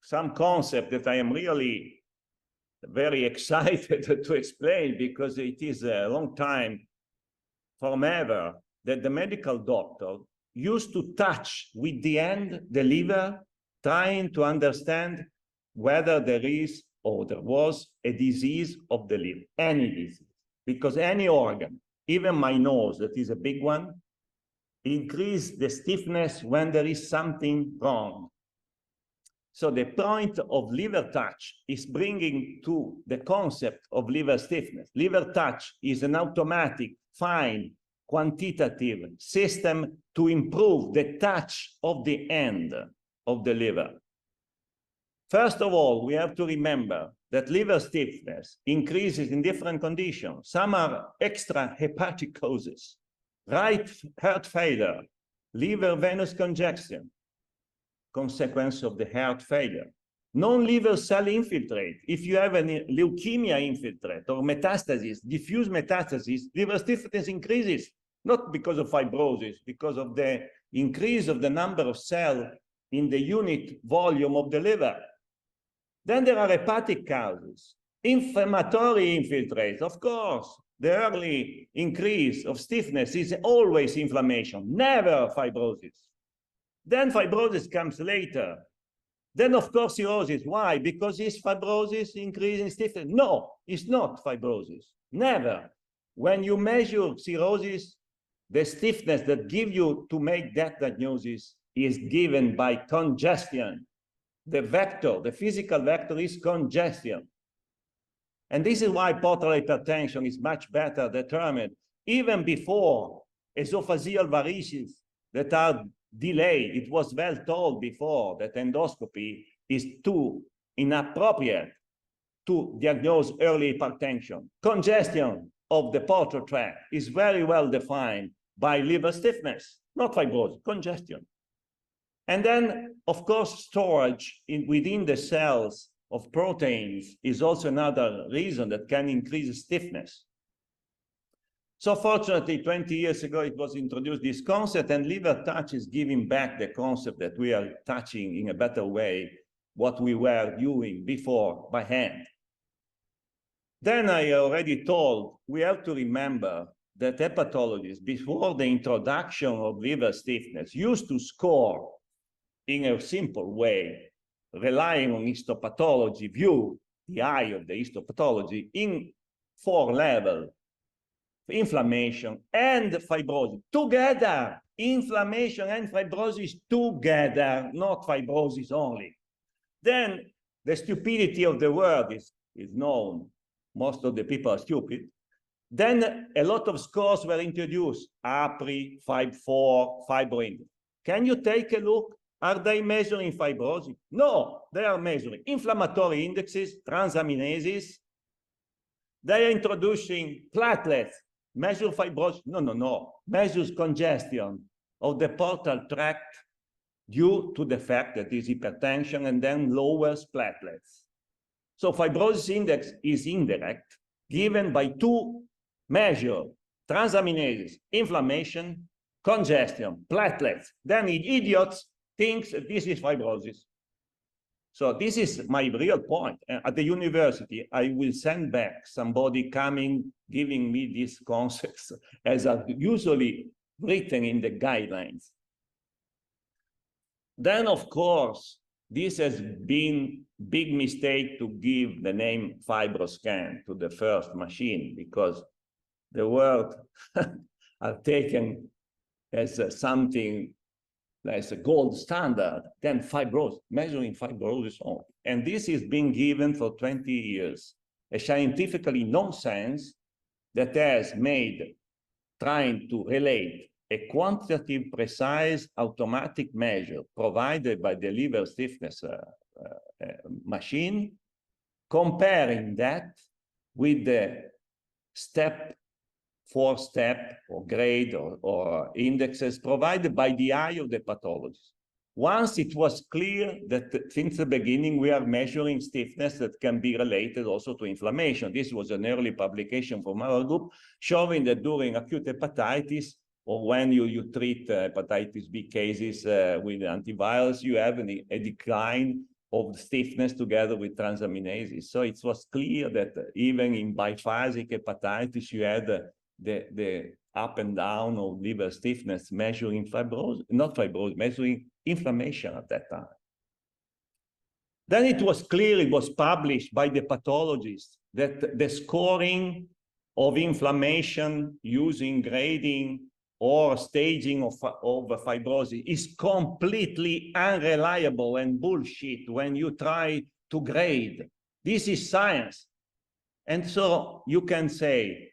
some concept that I am really very excited to explain, because it is a long time from ever that the medical doctor used to touch with the hand the liver, trying to understand whether there is or there was a disease of the liver, any disease, because any organ, even my nose, that is a big one, increase the stiffness when there is something wrong. So the point of liver touch is bringing to the concept of liver stiffness. Liver touch is an automatic, fine, quantitative system to improve the touch of the end of the liver. First of all, we have to remember that liver stiffness increases in different conditions. Some are extra hepatic causes, right heart failure, liver venous congestion, consequence of the heart failure. Non-liver cell infiltrate. If you have a leukemia infiltrate or metastasis, diffuse metastasis, liver stiffness increases, not because of fibrosis, because of the increase of the number of cells in the unit volume of the liver. Then there are hepatic causes. Inflammatory infiltrates, of course. The early increase of stiffness is always inflammation, never fibrosis. Then fibrosis comes later. Then, of course, cirrhosis. Why? Because is fibrosis increasing stiffness? No, it's not fibrosis. Never. When you measure cirrhosis, the stiffness that gives you to make that diagnosis is given by congestion. The vector, the physical vector is congestion. And this is why portal hypertension is much better determined even before esophageal varices that are delayed. It was well told before that endoscopy is too inappropriate to diagnose early hypertension. Congestion of the portal tract is very well defined by liver stiffness, not fibrosis, congestion. And then, of course, storage within the cells of proteins is also another reason that can increase stiffness. So fortunately, 20 years ago, it was introduced this concept, and liver touch is giving back the concept that we are touching in a better way what we were doing before by hand. Then I already told, we have to remember that hepatologists, before the introduction of liver stiffness, used to score in a simple way, relying on histopathology, view the eye of the histopathology in 4 levels: inflammation and fibrosis together. Inflammation and fibrosis together, not fibrosis only. Then the stupidity of the word is known. Most of the people are stupid. Then a lot of scores were introduced: APRI, FIB4, fibroindex. Can you take a look? Are they measuring fibrosis? No, they are measuring inflammatory indexes, transaminases. They are introducing platelets. Measure fibrosis? No. Measures congestion of the portal tract due to the fact that it's hypertension, and then lowers platelets. So fibrosis index is indirect, given by 2 measures: transaminases, inflammation, congestion, platelets. Then idiots think this is fibrosis. So this is my real point. At the university, I will send back somebody coming, giving me these concepts as are usually written in the guidelines. Then, of course, this has been a big mistake to give the name FibroScan to the first machine, because the word are taken as something as a gold standard, then fibrosis, measuring fibrosis only. And this is being given for 20 years, a scientifically nonsense that has made trying to relate a quantitative, precise, automatic measure provided by the liver stiffness machine, comparing that with the step 4-step or grade or indexes provided by the eye of the pathologist. once it was clear that since the beginning we are measuring stiffness that can be related also to inflammation. This was an early publication from our group showing that during acute hepatitis, or when you treat hepatitis B cases with antivirals, you have a decline of the stiffness together with transaminases. So it was clear that even in biphasic hepatitis, you had the up and down of liver stiffness measuring fibrosis, not fibrosis, measuring inflammation at that time. Then it was clear, it was published by the pathologists, that the scoring of inflammation using grading or staging of fibrosis is completely unreliable and bullshit when you try to grade. This is science. And so you can say,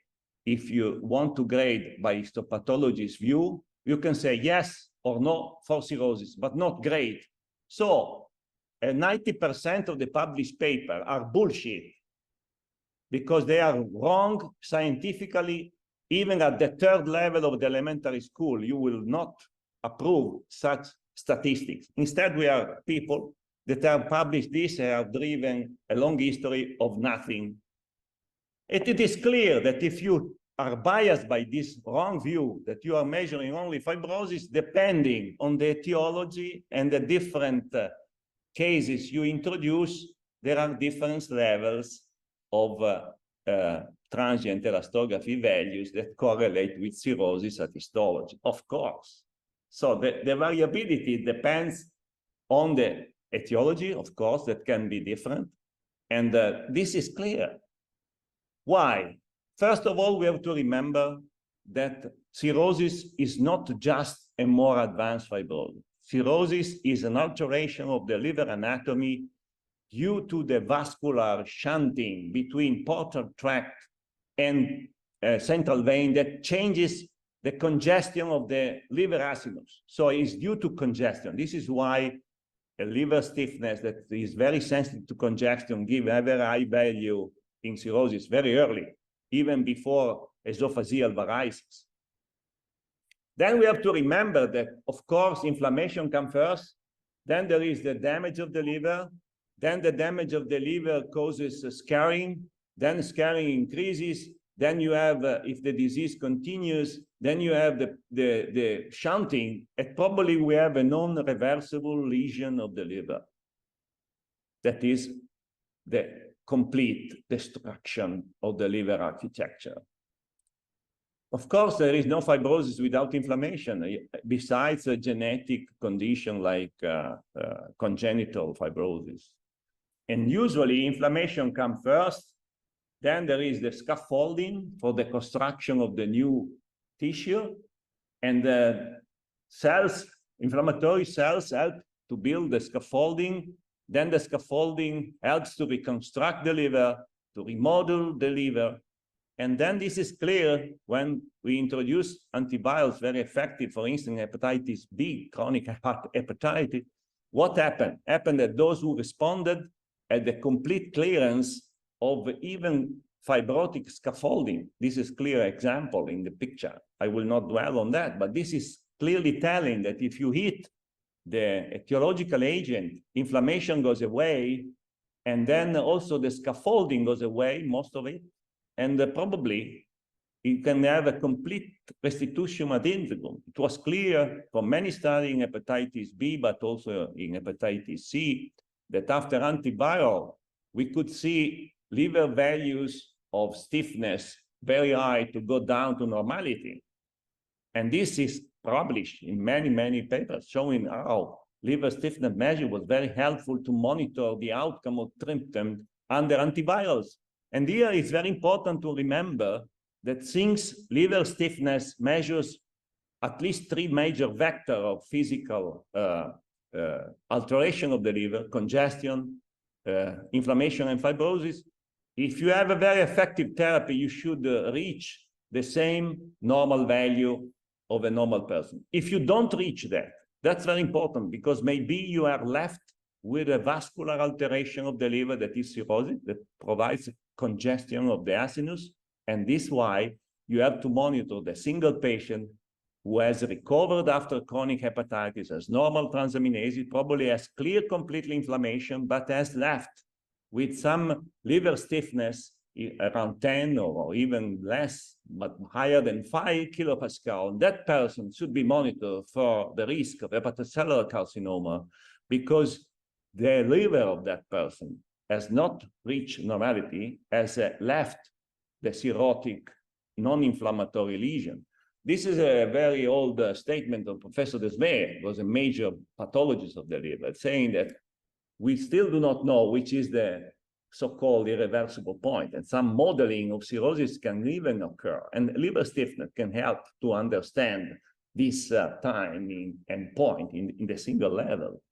if you want to grade by histopathologist's view, you can say yes or no for cirrhosis, but not grade. So 90% of the published papers are bullshit because they are wrong scientifically. Even at the third level of the elementary school, you will not approve such statistics. Instead, we are people that have published this and have driven a long history of nothing. It is clear that if you are biased by this wrong view, that you are measuring only fibrosis, depending on the etiology and the different cases you introduce, there are different levels of transient elastography values that correlate with cirrhosis at histology, of course. So the variability depends on the etiology, of course, that can be different. And this is clear. Why? First of all, we have to remember that cirrhosis is not just a more advanced fibrosis. Cirrhosis is an alteration of the liver anatomy due to the vascular shunting between portal tract and central vein that changes the congestion of the liver acinus. So it's due to congestion. This is why a liver stiffness that is very sensitive to congestion gives a very high value in cirrhosis very early, even before esophageal varices. Then we have to remember that, of course, inflammation comes first. Then there is the damage of the liver. Then the damage of the liver causes scarring. Then scarring increases. Then you have, if the disease continues, then you have the shunting. And probably we have a non-reversible lesion of the liver. That is the complete destruction of the liver architecture. Of course, there is no fibrosis without inflammation, besides a genetic condition like congenital fibrosis. And usually inflammation comes first, then there is the scaffolding for the construction of the new tissue, and the cells, inflammatory cells help to build the scaffolding. Then the scaffolding helps to reconstruct the liver, to remodel the liver. And then this is clear when we introduce antivirals, very effective, for instance, hepatitis B, chronic hepatitis. What happened? Happened that those who responded had the complete clearance of even fibrotic scaffolding. This is a clear example in the picture. I will not dwell on that, but this is clearly telling that if you hit the etiological agent, inflammation goes away, and then also the scaffolding goes away, most of it, and probably you can have a complete restitution ad integrum. It was clear from many studies in hepatitis B, but also in hepatitis C, that after antiviral, we could see liver values of stiffness very high to go down to normality. And this is published in many, many papers showing how liver stiffness measure was very helpful to monitor the outcome of treatment under antivirals. And here it's very important to remember that since liver stiffness measures at least three major vectors of physical alteration of the liver, congestion, inflammation, and fibrosis, if you have a very effective therapy, you should reach the same normal value of a normal person. If you don't reach that, that's very important because maybe you are left with a vascular alteration of the liver that is cirrhosis, that provides congestion of the acinus. And this is why you have to monitor the single patient who has recovered after chronic hepatitis, has normal transaminase, probably has clear complete inflammation, but has left with some liver stiffness around 10 or even less, but higher than 5 kilopascal. That person should be monitored for the risk of hepatocellular carcinoma, because the liver of that person has not reached normality, has left the cirrhotic non-inflammatory lesion. This is a very old statement of Professor Desmet, was a major pathologist of the liver, saying that we still do not know which is the so-called irreversible point, and some modeling of cirrhosis can even occur, and liver stiffness can help to understand this time and point in the single level.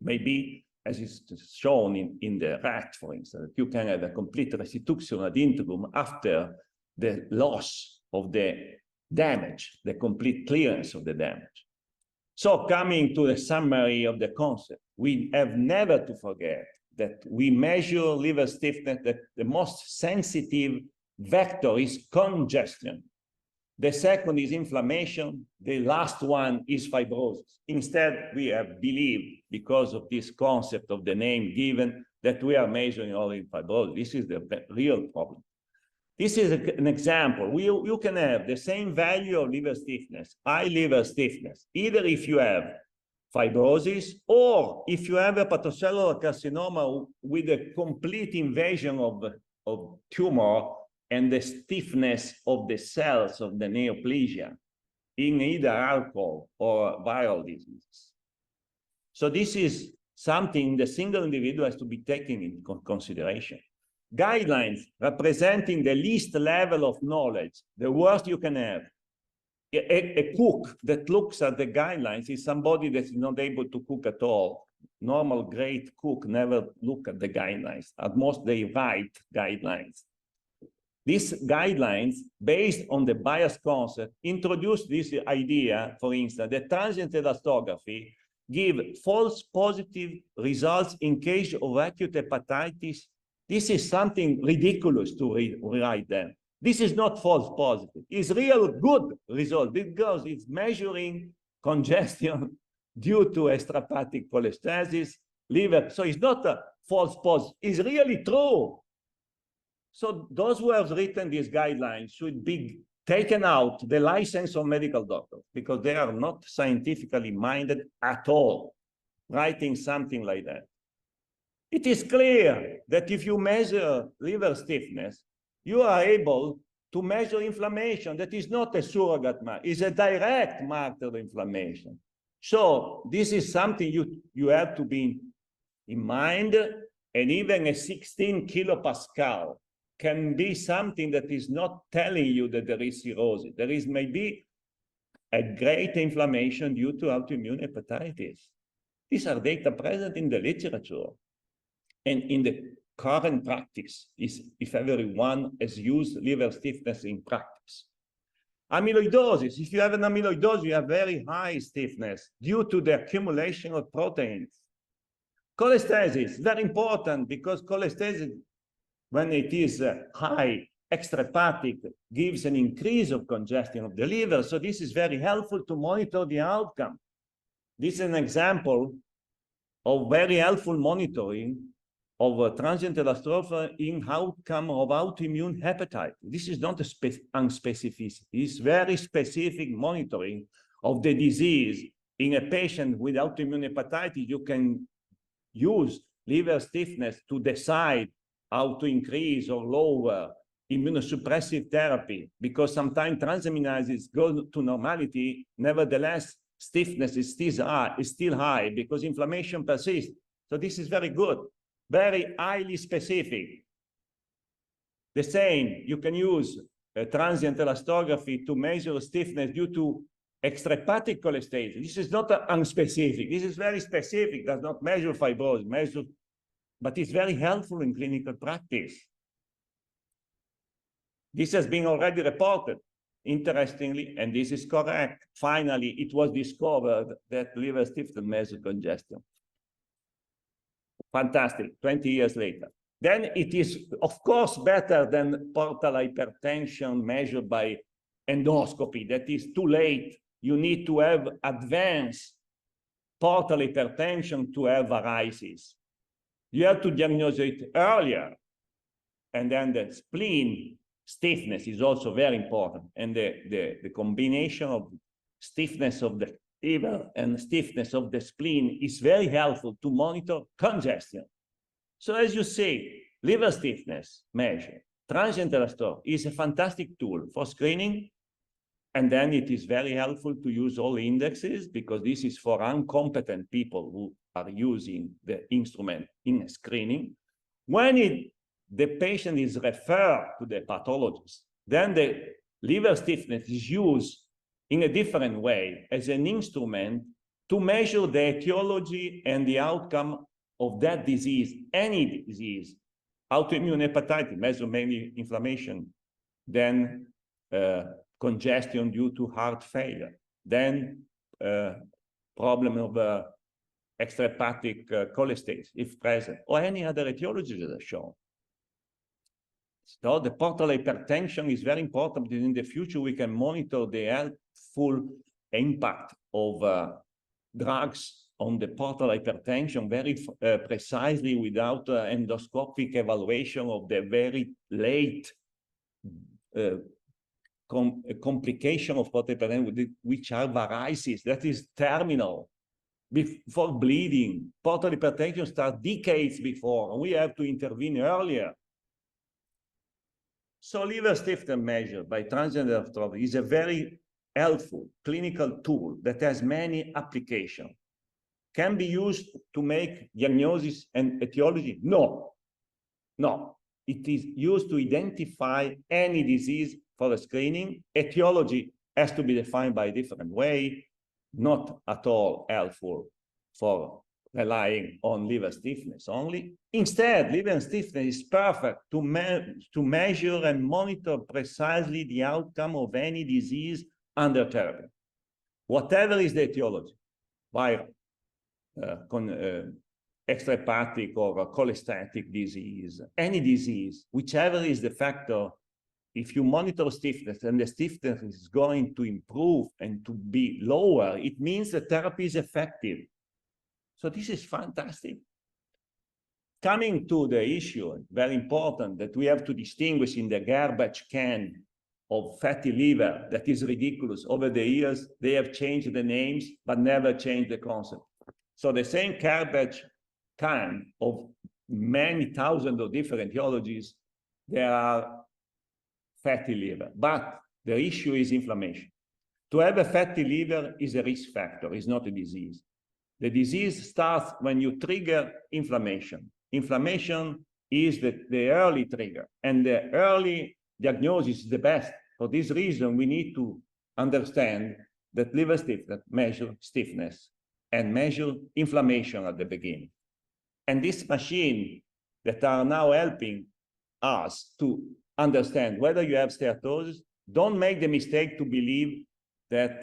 Maybe, as is shown in the rat, for instance, you can have a complete restitution ad integrum after the loss of the damage, the complete clearance of the damage. So coming to the summary of the concept, we have never to forget that we measure liver stiffness, that the most sensitive vector is congestion. The second is inflammation. The last one is fibrosis. Instead, we have believed, because of this concept of the name given, that we are measuring only fibrosis. This is the real problem. This is an example. You can have the same value of liver stiffness, high liver stiffness, either if you have fibrosis or if you have a hepatocellular carcinoma with a complete invasion of tumor and the stiffness of the cells of the neoplasia in either alcohol or viral diseases. So this is something the single individual has to be taken into consideration. Guidelines representing the least level of knowledge, the worst you can have. A cook that looks at the guidelines is somebody that is not able to cook at all. Normal great cook never look at the guidelines. At most, they write guidelines. These guidelines, based on the bias concept, introduce this idea, for instance, that transient elastography give false positive results in case of acute hepatitis. This is something ridiculous to write them. This is not false positive. It's real good result because it's measuring congestion due to extrahepatic cholestasis, liver. So it's not a false positive. It's really true. So those who have written these guidelines should be taken out the license of medical doctors, because they are not scientifically minded at all, writing something like that. It is clear that if you measure liver stiffness, you are able to measure inflammation. That is not a surrogate marker, it's a direct marker of inflammation. So this is something you have to be in mind, and even a 16 kilopascal can be something that is not telling you that there is cirrhosis. There is maybe a great inflammation due to autoimmune hepatitis. These are data present in the literature. And in the current practice, if everyone has used liver stiffness in practice. Amyloidosis, if you have an amyloidosis, you have very high stiffness due to the accumulation of proteins. Cholestasis, very important, because cholestasis, when it is high, extrahepatic, gives an increase of congestion of the liver. So this is very helpful to monitor the outcome. This is an example of very helpful monitoring of a transient elastography in outcome of autoimmune hepatitis. This is not a unspecificity. It's very specific monitoring of the disease in a patient with autoimmune hepatitis. You can use liver stiffness to decide how to increase or lower immunosuppressive therapy, because sometimes transaminases go to normality. Nevertheless, stiffness is still high because inflammation persists. So this is very good. Very highly specific. The same, you can use a transient elastography to measure stiffness due to extrahepatic cholestasis. This is not unspecific. This is very specific, does not measure fibrosis, but it's very helpful in clinical practice. This has been already reported, interestingly, and this is correct. Finally, it was discovered that liver stiffness measures congestion. Fantastic, 20 years later. Then it is, of course, better than portal hypertension measured by endoscopy, that is too late. You need to have advanced portal hypertension to have varices. You have to diagnose it earlier. And then the spleen stiffness is also very important. And the combination of stiffness of the liver and stiffness of the spleen is very helpful to monitor congestion. So as you say, liver stiffness measure, transient elastography is a fantastic tool for screening. And then it is very helpful to use all indexes because this is for incompetent people who are using the instrument in screening. When the patient is referred to the pathologist, then the liver stiffness is used in a different way as an instrument to measure the etiology and the outcome of that disease, any disease, autoimmune hepatitis, measure mainly inflammation, then congestion due to heart failure, then problem of extrahepatic cholestasis, if present, or any other etiology that are shown. So the portal hypertension is very important because in the future we can monitor the helpful impact of drugs on the portal hypertension very precisely without endoscopic evaluation of the very late complication of portal hypertension, which are varices, that is terminal, before bleeding. Portal hypertension starts decades before, and we have to intervene earlier. So liver stiffness measured by transient elastography is a very helpful clinical tool that has many applications. Can be used to make diagnosis and etiology? No. No. It is used to identify any disease for the screening. Etiology has to be defined by a different way, not at all helpful for relying on liver stiffness only. Instead, liver stiffness is perfect to measure and monitor precisely the outcome of any disease under therapy. Whatever is the etiology, viral, extrahepatic or cholestatic disease, any disease, whichever is the factor, if you monitor stiffness and the stiffness is going to improve and to be lower, it means the therapy is effective. So this is fantastic. Coming to the issue, very important that we have to distinguish in the garbage can of fatty liver, that is ridiculous. Over the years, they have changed the names, but never changed the concept. So the same garbage can of many thousands of different etiologies, there are fatty liver, but the issue is inflammation. To have a fatty liver is a risk factor, is not a disease. The disease starts when you trigger inflammation. Inflammation is the early trigger, and the early diagnosis is the best. For this reason, we need to understand that liver stiffness measures stiffness and measure inflammation at the beginning. And this machine that are now helping us to understand whether you have steatosis, don't make the mistake to believe that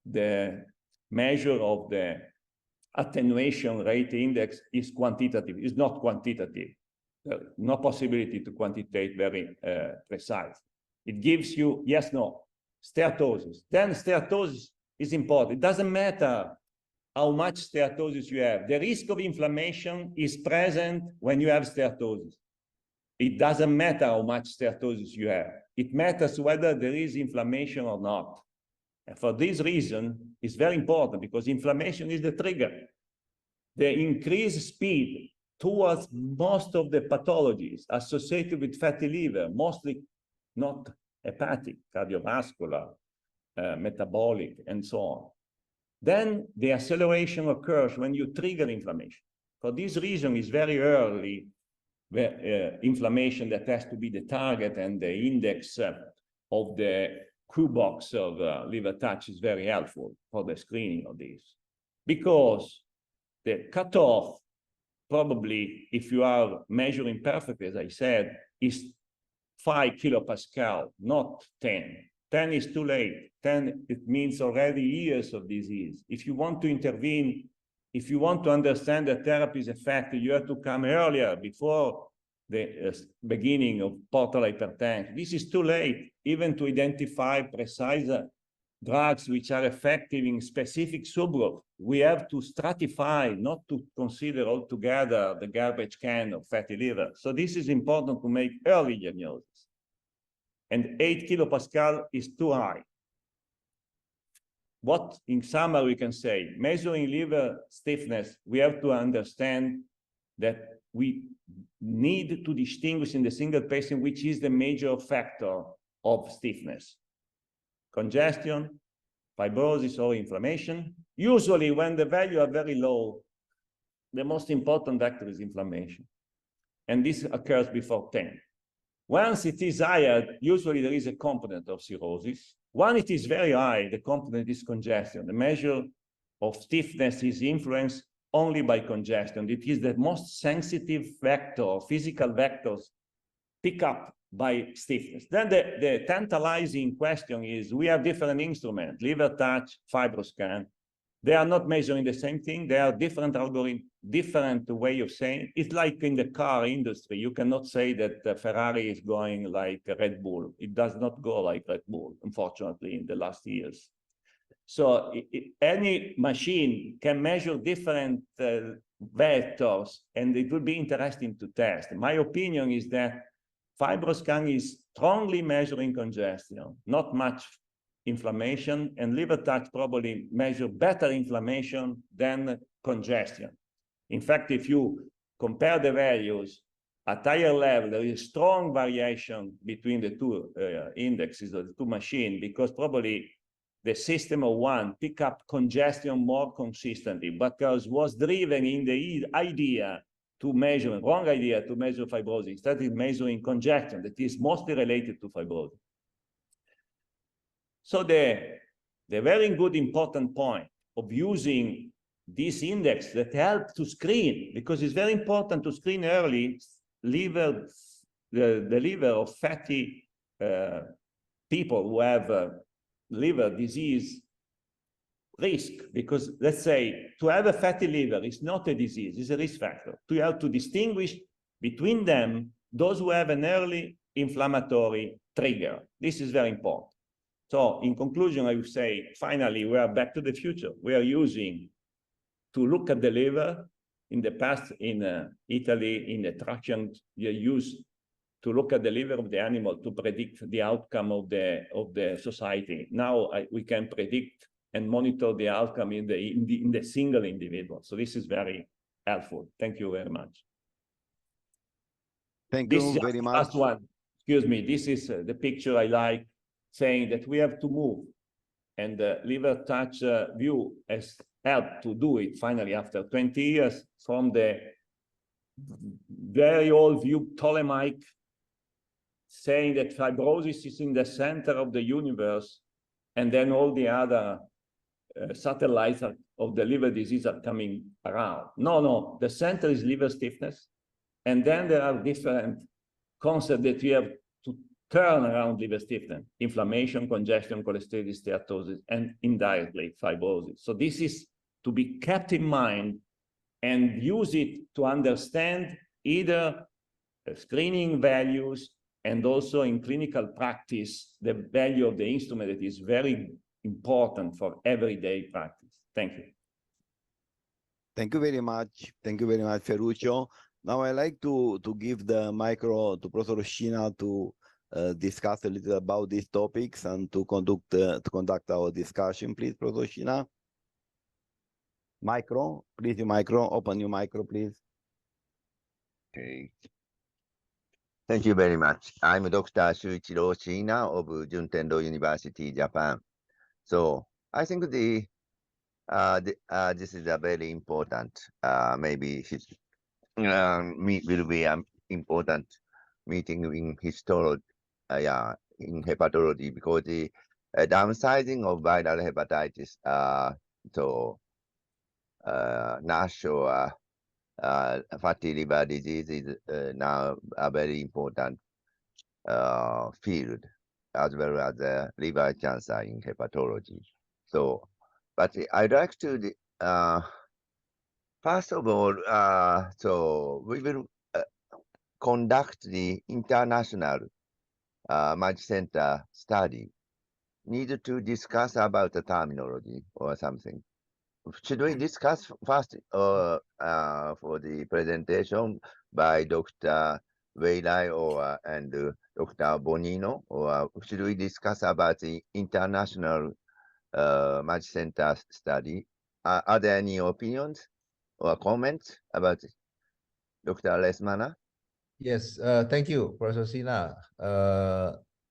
the measure of the attenuation rate index is quantitative. It's not quantitative. No possibility to quantitate very precise. It gives you yes, no, steatosis. Then steatosis is important. It doesn't matter how much steatosis you have. The risk of inflammation is present when you have steatosis. It doesn't matter how much steatosis you have. It matters whether there is inflammation or not. And for this reason, it's very important because inflammation is the trigger. The increased speed towards most of the pathologies associated with fatty liver, mostly not hepatic, cardiovascular, metabolic, and so on. Then the acceleration occurs when you trigger inflammation. For this reason, it's very early inflammation that has to be the target, and the index of the Q box of liver touch is very helpful for the screening of this. Because the cutoff, probably, if you are measuring perfectly, as I said, is 5 kilopascal, not 10. 10 is too late. 10, it means already years of disease. If you want to intervene, if you want to understand the therapy's effect, you have to come earlier, before the beginning of portal hypertension. This is too late even to identify precise drugs which are effective in specific subgroups. We have to stratify, not to consider altogether the garbage can of fatty liver. So this is important to make early diagnosis. And 8 kilopascal is too high. What, in summary, we can say, measuring liver stiffness, we have to understand that we need to distinguish in the single patient which is the major factor of stiffness. Congestion, fibrosis, or inflammation. Usually, when the values are very low, the most important factor is inflammation. And this occurs before 10. Once it is higher, usually there is a component of cirrhosis. When it is very high, the component is congestion. The measure of stiffness is influenced only by congestion. It is the most sensitive vector, physical vectors pick up by stiffness. Then the tantalizing question is, we have different instruments, liver touch, fibroscan. They are not measuring the same thing. They are different algorithm, different way of saying. It's like in the car industry. You cannot say that Ferrari is going like Red Bull. It does not go like Red Bull, unfortunately, in the last years. So any machine can measure different vectors, and it would be interesting to test. My opinion is that fibroscan is strongly measuring congestion, not much inflammation, and liver touch probably measure better inflammation than congestion. In fact, if you compare the values at higher level, there is strong variation between the two indexes of the two machines, because probably the system of one pick up congestion more consistently, because was driven in the idea to measure, wrong idea to measure fibrosis, instead of measuring congestion that is mostly related to fibrosis. So the very good important point of using this index that help to screen, because it's very important to screen early liver, the liver of fatty people who have liver disease risk, because let's say to have a fatty liver is not a disease, it's a risk factor. To have to distinguish between them, those who have an early inflammatory trigger. This is very important. So in conclusion, I would say, finally, we are back to the future. We are using to look at the liver. In the past, in Italy, in the traction, you used to look at the liver of the animal to predict the outcome of the society. Now we can predict and monitor the outcome in the single individual. So this is very helpful. Thank you very much. Thank you very much. Last one. Excuse me. This is the picture I like, saying that we have to move. And the liver touch view has helped to do it finally after 20 years from the very old view Ptolemaic, saying that fibrosis is in the center of the universe, and then all the other satellites of the liver disease are coming around. No, the center is liver stiffness, and then there are different concepts that we have to turn around liver stiffness: inflammation, congestion, cholestasis, steatosis, and indirectly fibrosis. So this is to be kept in mind and use it to understand either screening values and also in clinical practice, the value of the instrument that is very important for everyday practice. Thank you. Thank you very much. Thank you very much, Ferrucio. Now I'd like to give the micro to Professor Shiina to discuss a little about these topics and to conduct our discussion. Please, Professor Shiina. Micro, please, your micro. Open your micro, please. Okay. Thank you very much. I'm Dr. Shuichiro Shiina of Juntendo University, Japan. So I think this is a very important, maybe will be an important meeting in histology, in hepatology, because the downsizing of viral hepatitis, so NASH or fatty liver disease is now a very important field, as well as liver cancer in hepatology. So, but I'd like to, first of all, so we will conduct the international multi-center study, need to discuss about the terminology or something. Should we discuss first for the presentation by Dr. Lai or and Dr. Bonino, or should we discuss about the international multi-center study? Are there any opinions or comments about it? Dr. Lesmana? Yes, thank you, Professor Shiina.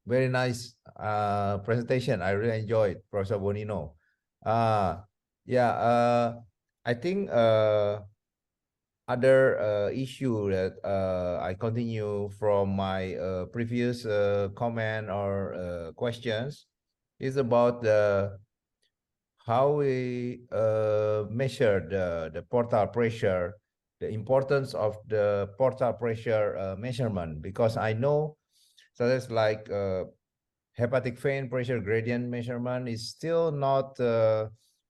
Very nice presentation. I really enjoyed, Professor Bonino. I think other issue that I continue from my previous comment or questions is about the how we measure the portal pressure, the importance of the portal pressure measurement, because I know so that's like hepatic vein pressure gradient measurement is still not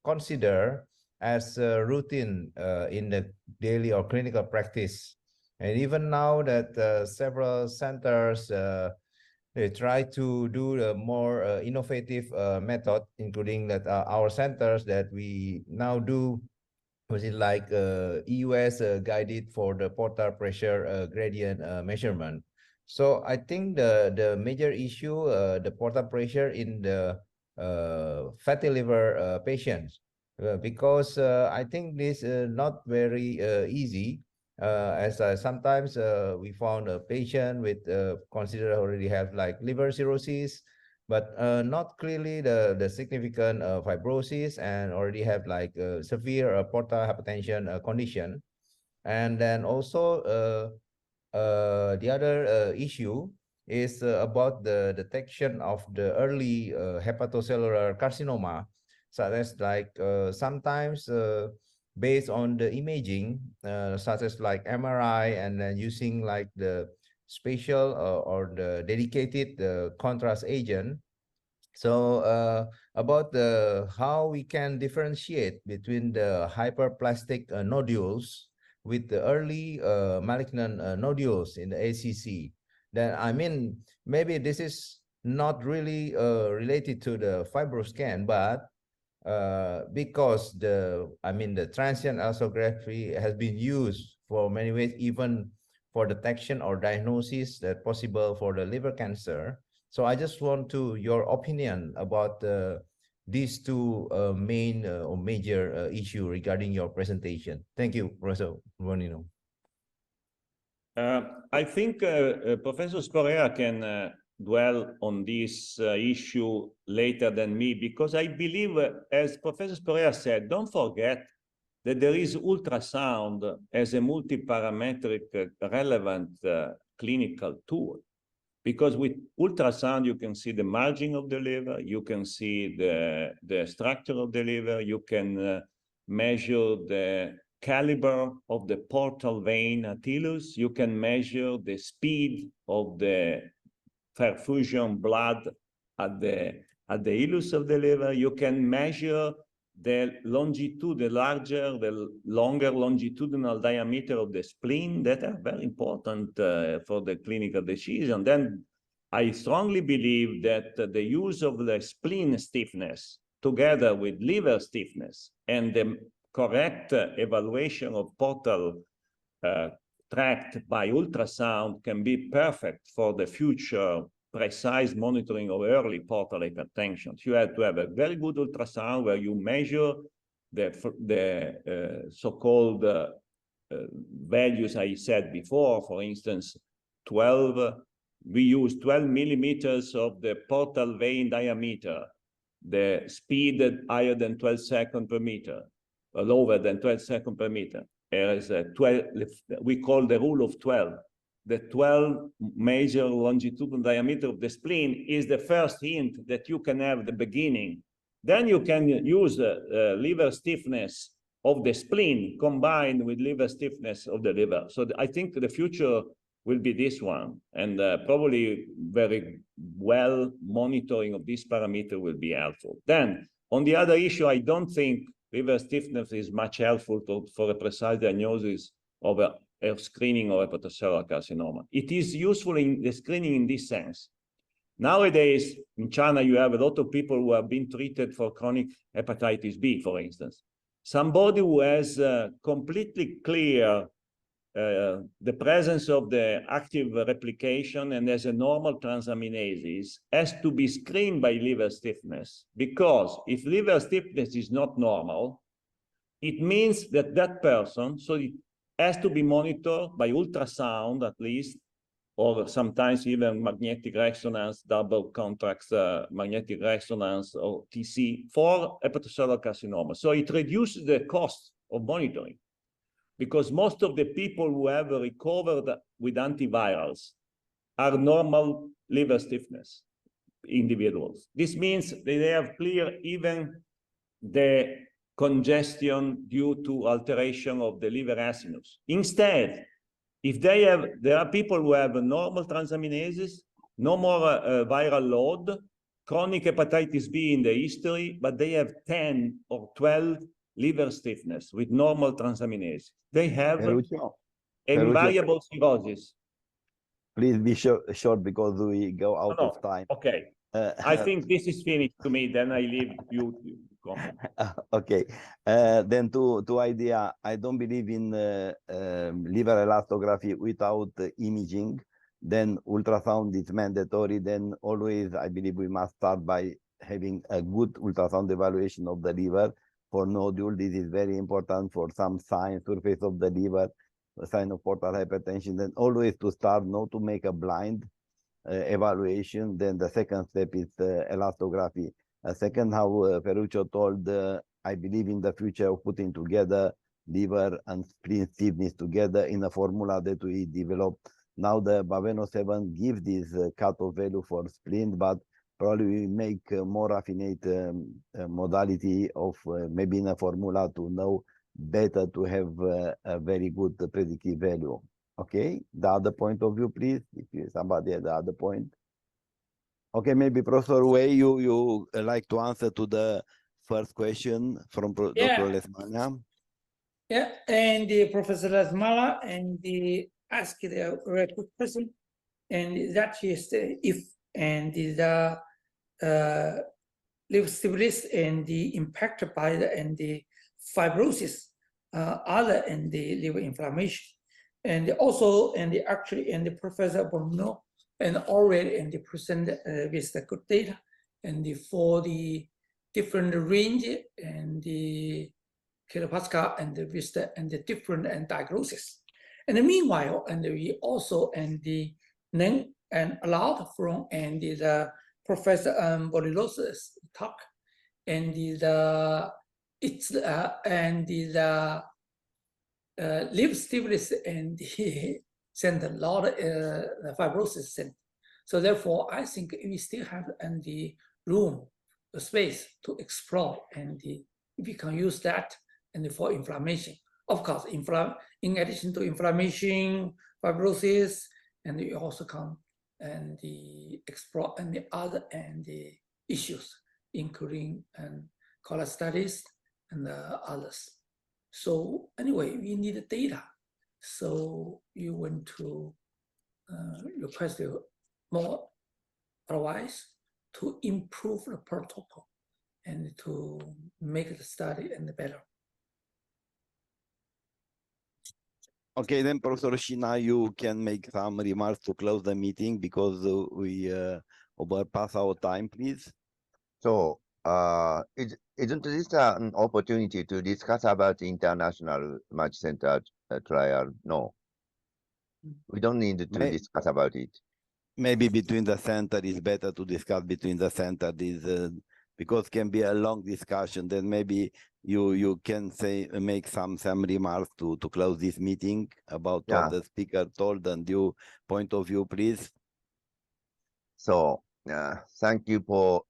considered as routine in the daily or clinical practice. And even now that several centers they try to do a more innovative method, including that our centers that we now do, which is like EUS guided for the portal pressure gradient measurement. So I think the major issue, the portal pressure in the fatty liver patients, because I think this is not very easy. As sometimes we found a patient with considered already have like liver cirrhosis, but not clearly the significant fibrosis, and already have like severe portal hypertension condition. And then also the other issue is about the detection of the early hepatocellular carcinoma, such as like sometimes based on the imaging, such as like MRI, and then using like the spatial or the dedicated contrast agent. So about the how we can differentiate between the hyperplastic nodules with the early malignant nodules in the ACC. Then I mean maybe this is not really related to the fibroscan, but because the transient elastography has been used for many ways, even for detection or diagnosis that possible for the liver cancer. So I just want to your opinion about these two main or major issue regarding your presentation. Thank you, Professor Bonino. I think Professor Sporea can dwell on this issue later than me, because I believe, as Professor Sporea said, don't forget that there is ultrasound as a multi-parametric relevant clinical tool. Because with ultrasound, you can see the margin of the liver, you can see the structure of the liver, you can measure the caliber of the portal vein attilus, you can measure the speed of the perfusion blood at the illus of the liver, you can measure the longitude, the longer longitudinal diameter of the spleen, that are very important for the clinical decision. Then I strongly believe that the use of the spleen stiffness together with liver stiffness and the correct evaluation of portal tract by ultrasound can be perfect for the future precise monitoring of early portal hypertension. You have to have a very good ultrasound where you measure the so-called values I said before. For instance, we use 12 millimeters of the portal vein diameter, the speed higher than 12 seconds per meter, or lower than 12 seconds per meter. There is a 12, we call the rule of 12. The 12 major longitudinal diameter of the spleen is the first hint that you can have the beginning. Then you can use liver stiffness of the spleen combined with liver stiffness of the liver. So I think the future will be this one, and probably very well monitoring of this parameter will be helpful. Then on the other issue, I don't think liver stiffness is much helpful for a precise diagnosis of screening of hepatocellular carcinoma. It is useful in the screening in this sense. Nowadays, in China, you have a lot of people who have been treated for chronic hepatitis B, for instance. Somebody who has completely clear the presence of the active replication and has a normal transaminases has to be screened by liver stiffness, because if liver stiffness is not normal, it means that that person, so it has to be monitored by ultrasound at least, or sometimes even magnetic resonance, double contrast magnetic resonance, or TC, for hepatocellular carcinoma. So it reduces the cost of monitoring, because most of the people who have recovered with antivirals are normal liver stiffness individuals. This means they have clear even the congestion due to alteration of the liver acids. Instead, if there are people who have normal transaminases, no more viral load, chronic hepatitis B in the history, but they have 10 or 12 liver stiffness with normal transaminase. They have Ferrucio, invariable cirrhosis. please be short because we go out of time. Okay. I think this is finished to me, then I leave you to comment. Okay. Then two idea. I don't believe in liver elastography without imaging. Then ultrasound is mandatory. Then always, I believe we must start by having a good ultrasound evaluation of the liver for nodule. This is very important for some sign, surface of the liver, sign of portal hypertension. Then always to start, not to make a blind evaluation. Then the second step is elastography. Second, how Ferrucio told, I believe in the future of putting together liver and spleen stiffness together in a formula that we developed. Now the Baveno 7 gives this cutoff value for spleen, but probably we make more raffinate modality of maybe in a formula to know better, to have a very good predictive value. Okay, the other point of view, please, if somebody has the other point. Okay, maybe Professor Wei, you like to answer to the first question from Dr. Lesmana? Yeah, and the Professor Lesmala and the ask the right question, and that is if and the liver stiffness and the impact by the and the fibrosis, other and the liver inflammation. And also, and the actually, and the Professor Bonino and already and the present with the good data, and the for the different range and the kilopascal and the with the and the different and diagnosis. And meanwhile, and we also and the then and allowed from and the Professor Bonino's talk and the it's and the liver stiffness and the send a lot of fibrosis sent. So therefore, I think we still have and the room, the space to explore, and we can use that and for inflammation. Of course, in addition to inflammation, fibrosis, and we also come and the explore and the other and the issues, including and cholestasis and others. So anyway, we need the data. So you want to request more advice to improve the protocol and to make the study and better. Okay, then Professor Shiina, you can make some remarks to close the meeting because we overpass our time, please. So, isn't this an opportunity to discuss about the international multi-center trial? No, we don't need to discuss about it. Maybe between the center is better to discuss between the center. This because can be a long discussion. Then maybe you can say make some remarks to close this meeting about what the speaker told and your point of view, please. So thank you for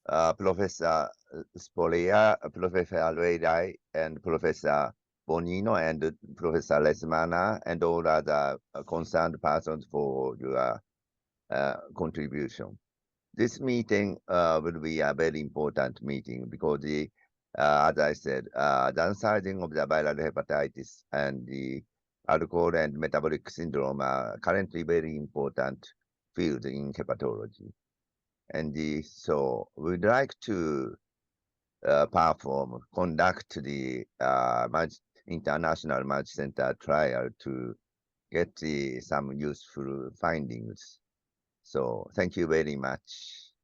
Professor Sporea, Professor Lai Wei, and Professor Bonino, and Professor Lesmana, and all other concerned persons for your contribution. This meeting will be a very important meeting because as I said, downsizing of the viral hepatitis and the alcohol and metabolic syndrome are currently very important fields in hepatology. And so we'd like to conduct the international multi-center trial to get some useful findings. So thank you very much.